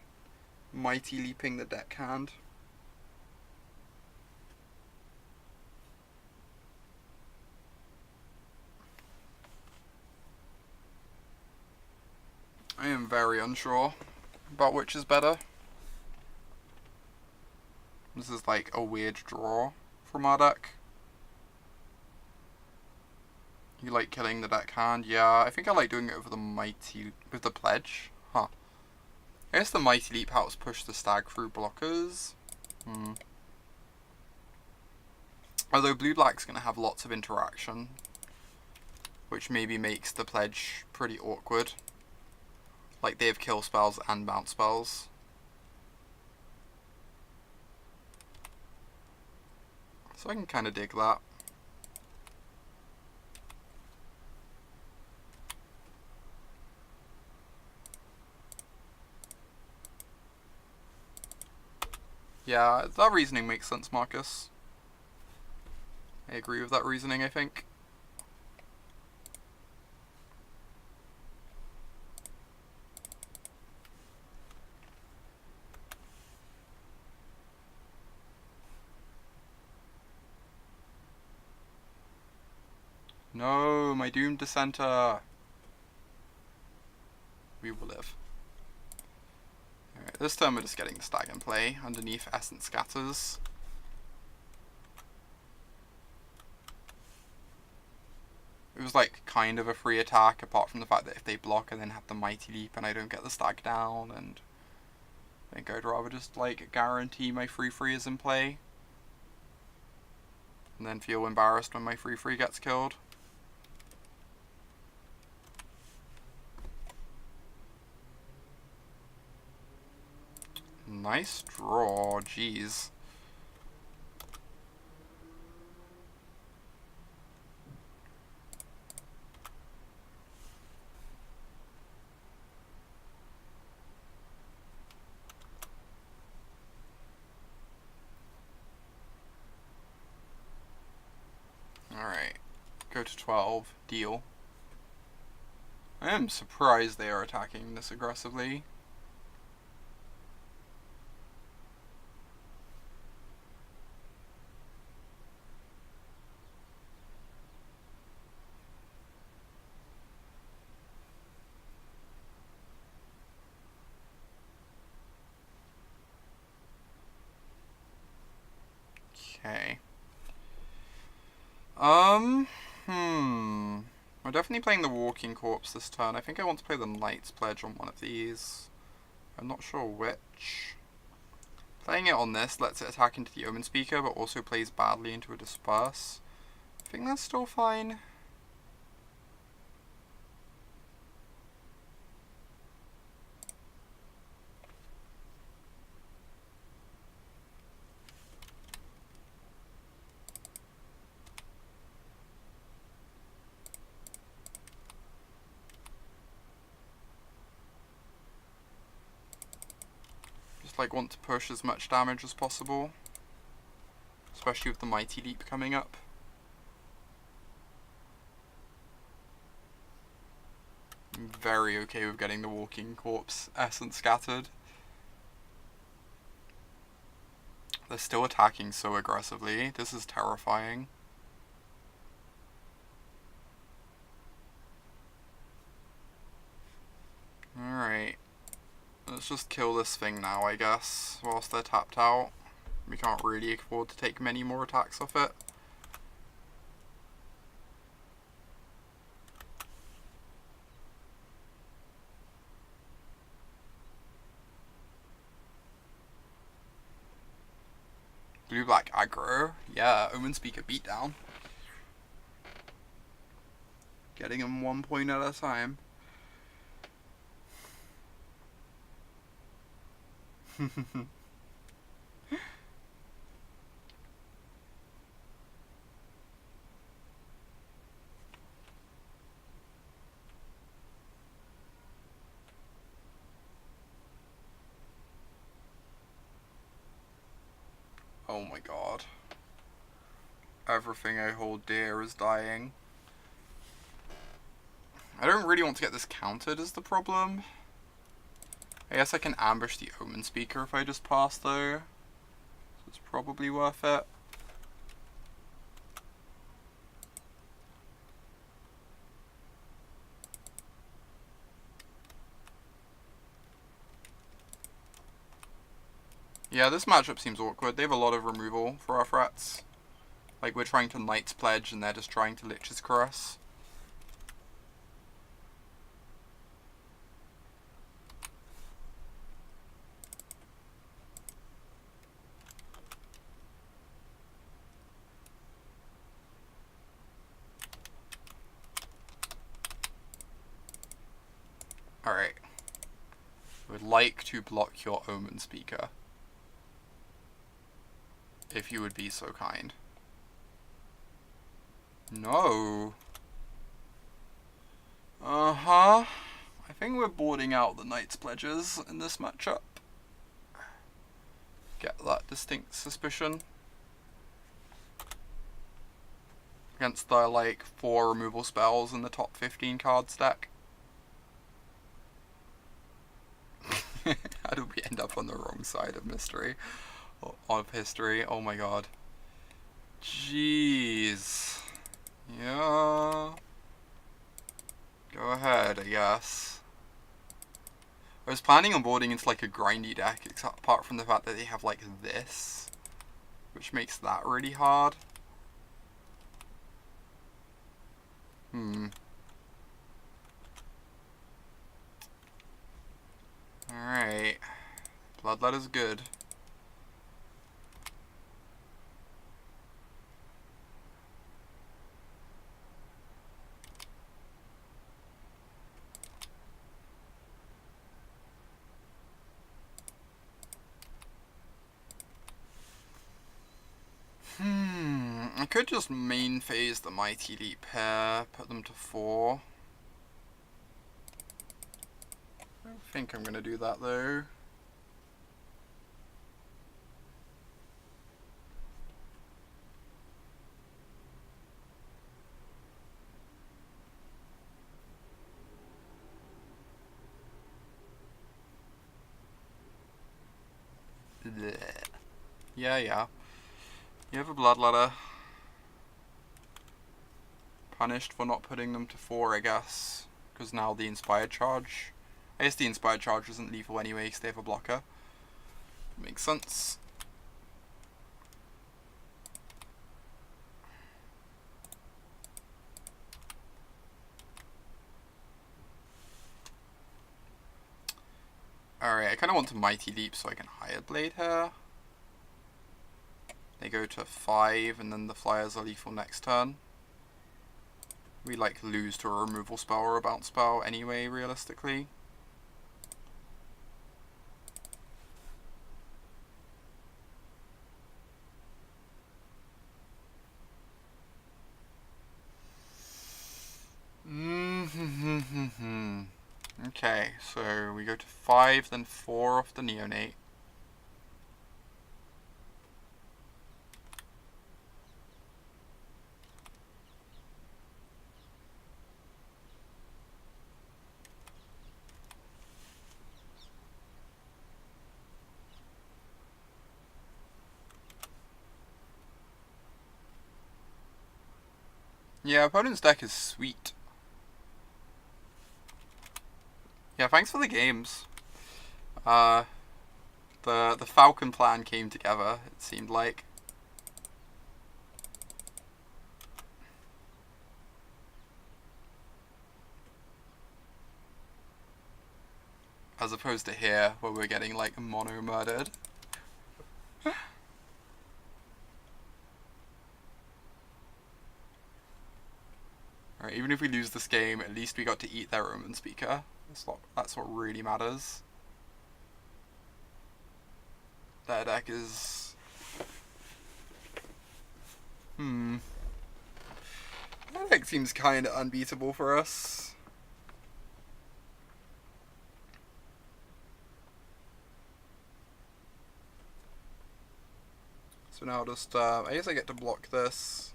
Mighty Leaping the Deckhand. I am very unsure about which is better. This is like a weird draw from our deck. You like killing the deckhand? Yeah, I think I like doing it over the Mighty with the Pledge. Huh. I guess the Mighty Leap helps push the stag through blockers. Although blue-black's going to have lots of interaction, which maybe makes the Pledge pretty awkward. Like, they have kill spells and bounce spells. So I can kind of dig that. Yeah, that reasoning makes sense, Marcus. I agree with that reasoning, I think. No, my doomed dissenter. We will live. Alright, this turn we're just getting the stag in play underneath Essence Scatters. It was like kind of a free attack, apart from the fact that if they block and then have the Mighty Leap and I don't get the stag down, and I think I'd rather just like guarantee my free is in play and then feel embarrassed when my free gets killed. Nice draw, jeez. Alright, go to 12, deal. I am surprised they are attacking this aggressively. Okay. We're definitely playing the Walking Corpse this turn. I think I want to play the Knight's Pledge on one of these. I'm not sure which. Playing it on this lets it attack into the Omen Speaker, but also plays badly into a Disperse. I think that's still fine. Just like want to push as much damage as possible. especially with the Mighty Leap coming up. I'm very okay with getting the Walking Corpse essence scattered. They're still attacking so aggressively. This is terrifying. Alright. Let's just kill this thing now, I guess, whilst they're tapped out. We can't really afford to take many more attacks off it. Blue-black aggro. Yeah, Omen Speaker beatdown. Getting him 1 point at a time. Oh my god. Everything I hold dear is dying. I don't really want to get this countered is the problem. I guess I can ambush the Omen Speaker if I just pass though. So it's probably worth it. Yeah, this matchup seems awkward. They have a lot of removal for our threats. Like, we're trying to Knight's Pledge and they're just trying to Lich's Caress. Alright. I would like to block your Omen Speaker. If you would be so kind. No. Uh-huh. I think we're boarding out the Knight's Pledges in this matchup. Get that distinct suspicion. Against the, like, 4 removal spells in the top 15 cards deck. How did we end up on the wrong side of mystery? Of history? Oh my god. Jeez. Yeah. Go ahead, I guess. I was planning on boarding into like a grindy deck, except apart from the fact that they have like this, which makes that really hard. Alright. Bloodletter's good. I could just main phase the Mighty Leap here, put them to 4. I don't think I'm gonna do that though. Blech. Yeah. You have a Bloodletter. Punished for not putting them to 4, I guess. Because now the Inspired Charge. I guess the Inspired Charge isn't lethal anyway because they have a blocker. Makes sense. Alright, I kind of want to Mighty Leap so I can Hired Blade here. They go to 5 and then the Flyers are lethal next turn. We like lose to a removal spell or a bounce spell anyway, realistically. Okay, so we go to 5, then 4 off the Neonate. Yeah, opponent's deck is sweet. Yeah, thanks for the games. The Falcon plan came together, it seemed like. As opposed to here, where we're getting, like, mono-murdered. Alright, even if we lose this game, at least we got to eat their Roman speaker. That's what really matters. Their deck is... Their deck seems kinda unbeatable for us. So now just, I guess I get to block this,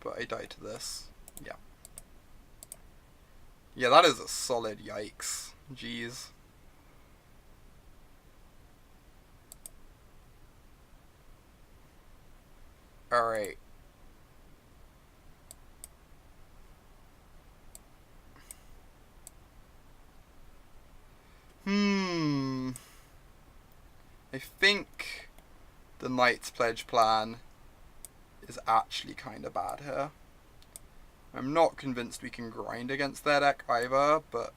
but I die to this. Yeah. Yeah, that is a solid yikes. Jeez. Alright. I think the Knight's Pledge plan is actually kind of bad here. I'm not convinced we can grind against their deck either, but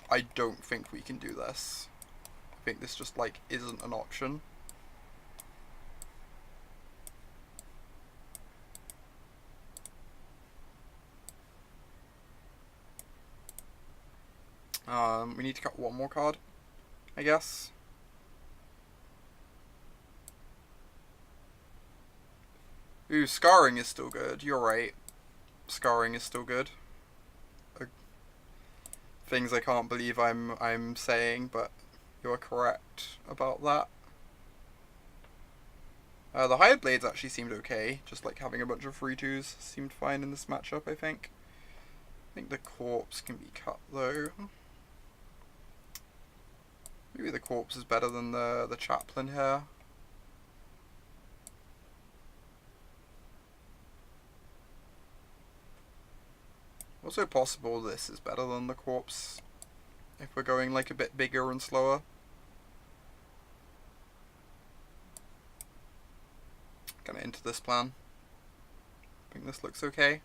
I don't think we can do this. I think this just, like, isn't an option. We need to cut one more card, I guess. Ooh, Scarring is still good. You're right. Scarring is still good. Things I can't believe I'm saying, but you're correct about that. The Hired Blades actually seemed okay. Just like having a bunch of 3/2s seemed fine in this matchup, I think. I think the Corpse can be cut though. Maybe the Corpse is better than the Chaplain here. Also possible this is better than the Corpse if we're going like a bit bigger and slower. Gonna into this plan. I think this looks okay.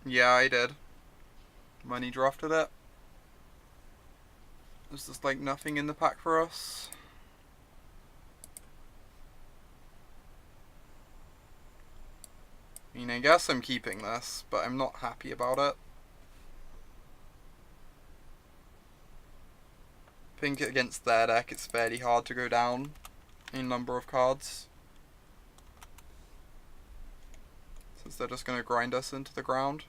Yeah, I did. Money drafted it. There's just like nothing in the pack for us. I mean, I guess I'm keeping this, but I'm not happy about it. I think against their deck it's fairly hard to go down in number of cards, since they're just going to grind us into the ground.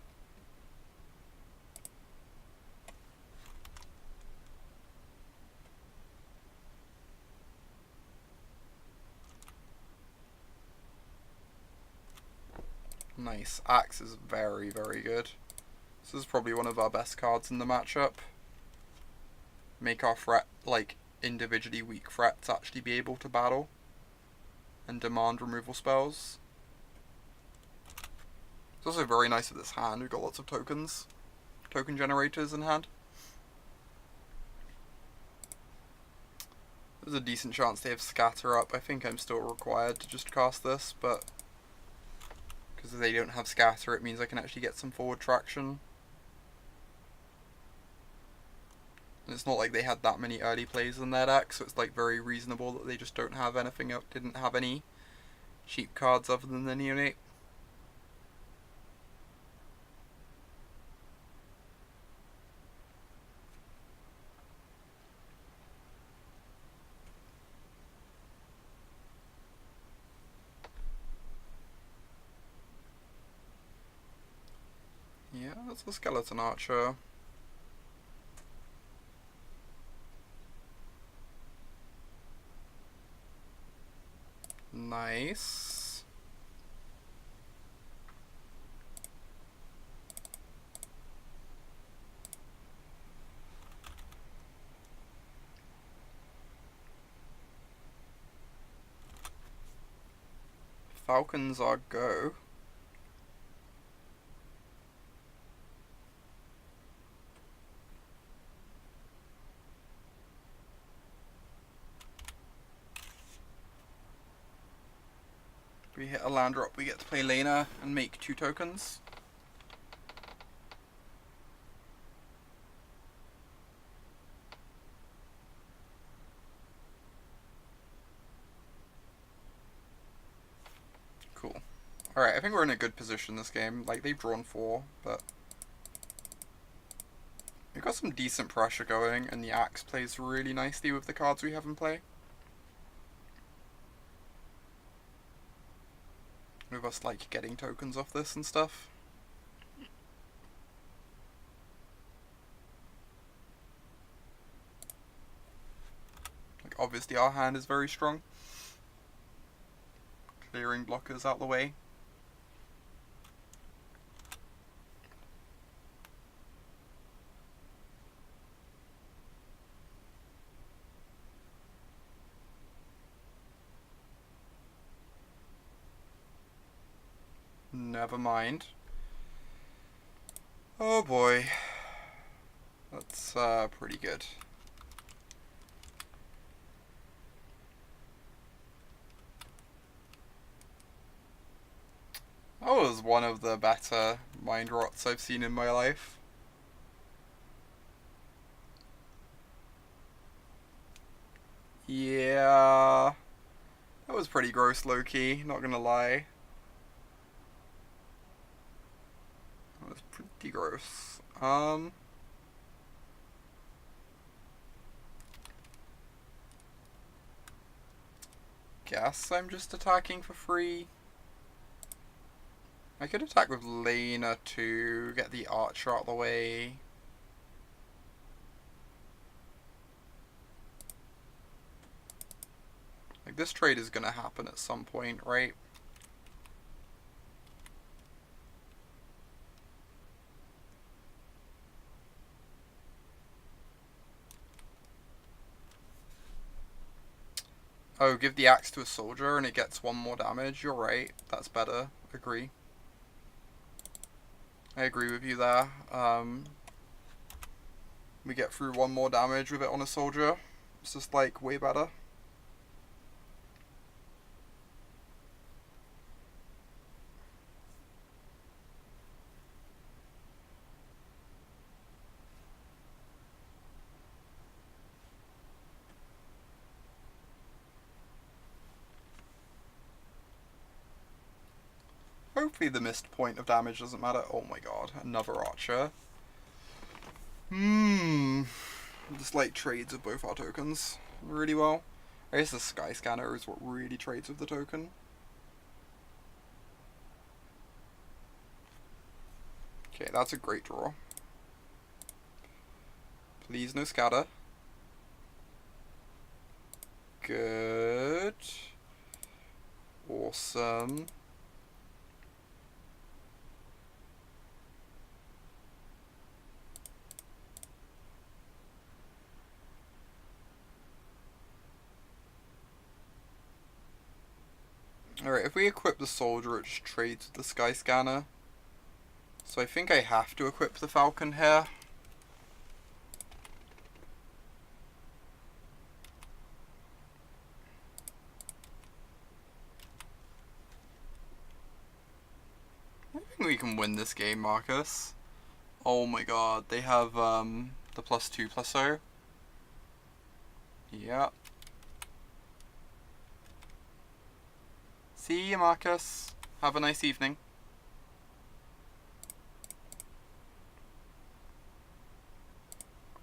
Nice. Axe is very, very good. This is probably one of our best cards in the matchup. Make our threat, like, individually weak threats actually be able to battle and demand removal spells. It's also very nice with this hand. We've got lots of tokens. Token generators in hand. There's a decent chance they have Scatter up. I think I'm still required to just cast this, but because if they don't have Scatter, it means I can actually get some forward traction. And it's not like they had that many early plays in their deck, so it's like very reasonable that they just don't have anything, didn't have any cheap cards other than the Neonate. Yeah, that's a Skeleton Archer. Nice. Falcons are go. We hit a land drop, we get to play laner and make 2 tokens. Cool. Alright, I think we're in a good position this game. Like, they've drawn 4, but we've got some decent pressure going, and the Axe plays really nicely with the cards we have in play. With us, like, getting tokens off this and stuff. Like, obviously our hand is very strong. Clearing blockers out the way. Never mind. Oh boy. That's pretty good. That was one of the better mind rots I've seen in my life. Yeah. That was pretty gross, low-key, not gonna lie. That was pretty gross. Guess I'm just attacking for free. I could attack with Lena to get the archer out of the way. Like, this trade is gonna happen at some point, right? Oh, give the axe to a soldier and it gets 1 more damage. You're right. That's better. Agree. I agree with you there. We get through 1 more damage with it on a soldier. It's just, like, way better. Hopefully the missed point of damage doesn't matter. Oh my god, another archer. Just like trades with both our tokens really well. I guess the Sky Scanner is what really trades with the token. Okay, that's a great draw. Please no scatter. Good. Awesome. Alright, if we equip the soldier, it just trades with the Sky Scanner. So I think I have to equip the Falcon here. I think we can win this game, Marcus. Oh my god, they have the +2/+0. Yep. See you, Marcus. Have a nice evening.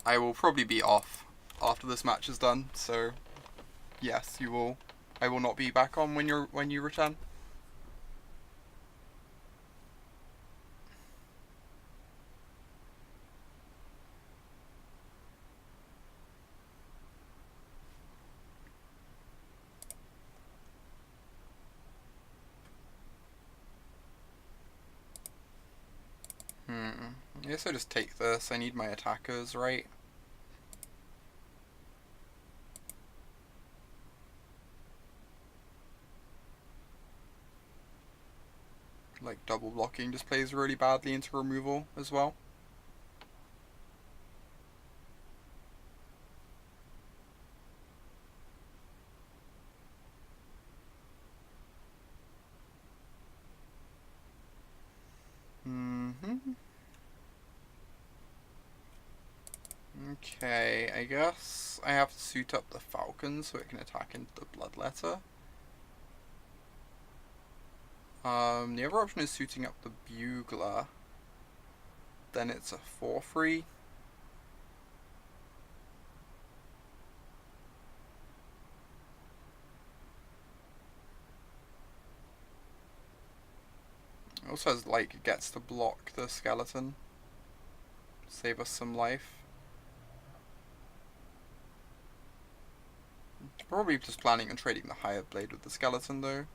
I will probably be off after this match is done, so yes, you will. I will not be back on when you return. I guess I just take this. I need my attackers, right? like double blocking just plays really badly into removal as well. Okay, I guess I have to suit up the Falcon so it can attack into the Bloodletter. The other option is suiting up the Bugler. Then it's a 4/3. It also has, like, gets to block the skeleton. Save us some life. Probably just planning on trading the higher blade with the skeleton though.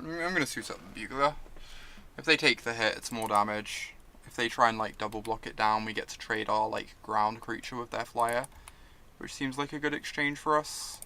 I'm gonna suit up the Bugler. If they take the hit, it's more damage. If they try and like double block it down, we get to trade our like ground creature with their flyer, which seems like a good exchange for us.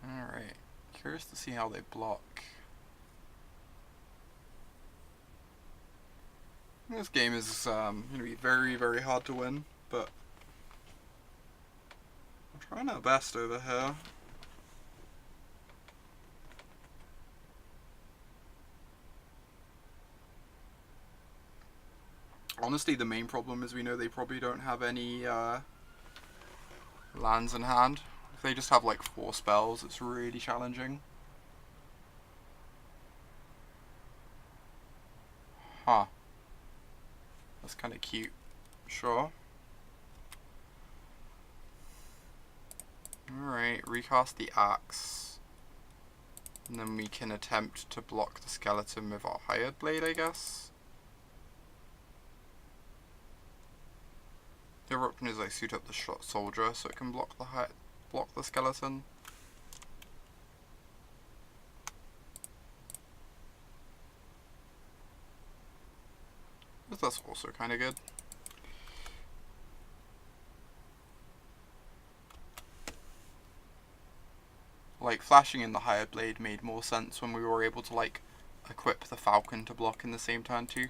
Alright, curious to see how they block. This game is going to be very, very hard to win, but we're trying our best over here. Honestly, the main problem is we know they probably don't have any lands in hand. If they just have like 4 spells, it's really challenging. Huh. That's kind of cute. Sure. Alright, recast the axe. And then we can attempt to block the skeleton with our hired blade, I guess. The other option is I suit up the shot soldier so it can block the skeleton. But that's also kind of good. Like, flashing in the higher blade made more sense when we were able to, like, equip the falcon to block in the same turn too.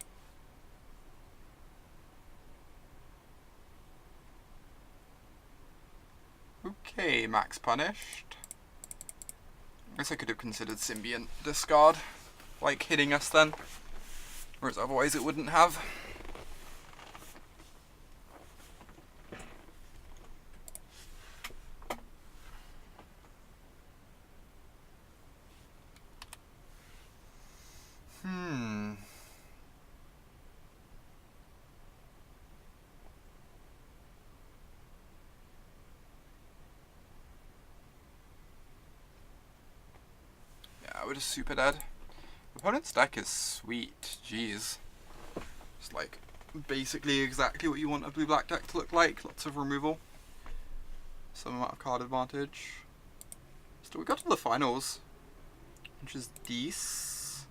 Okay, max punished. I guess I could have considered Symbiont discard, like, hitting us then. Whereas otherwise it wouldn't have. Yeah, we're just super dead. Opponent's deck is sweet, jeez. It's like basically exactly what you want a blue-black deck to look like. Lots of removal. Some amount of card advantage. Still, we got to the finals, which is decent.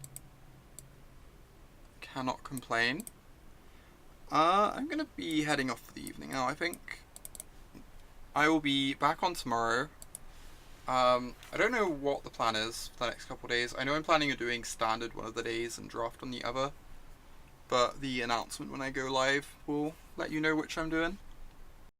Cannot complain. I'm gonna be heading off for the evening now, I think. I will be back on tomorrow. I don't know what the plan is for the next couple of days. I know I'm planning on doing standard one of the days and draft on the other. But the announcement when I go live will let you know which I'm doing.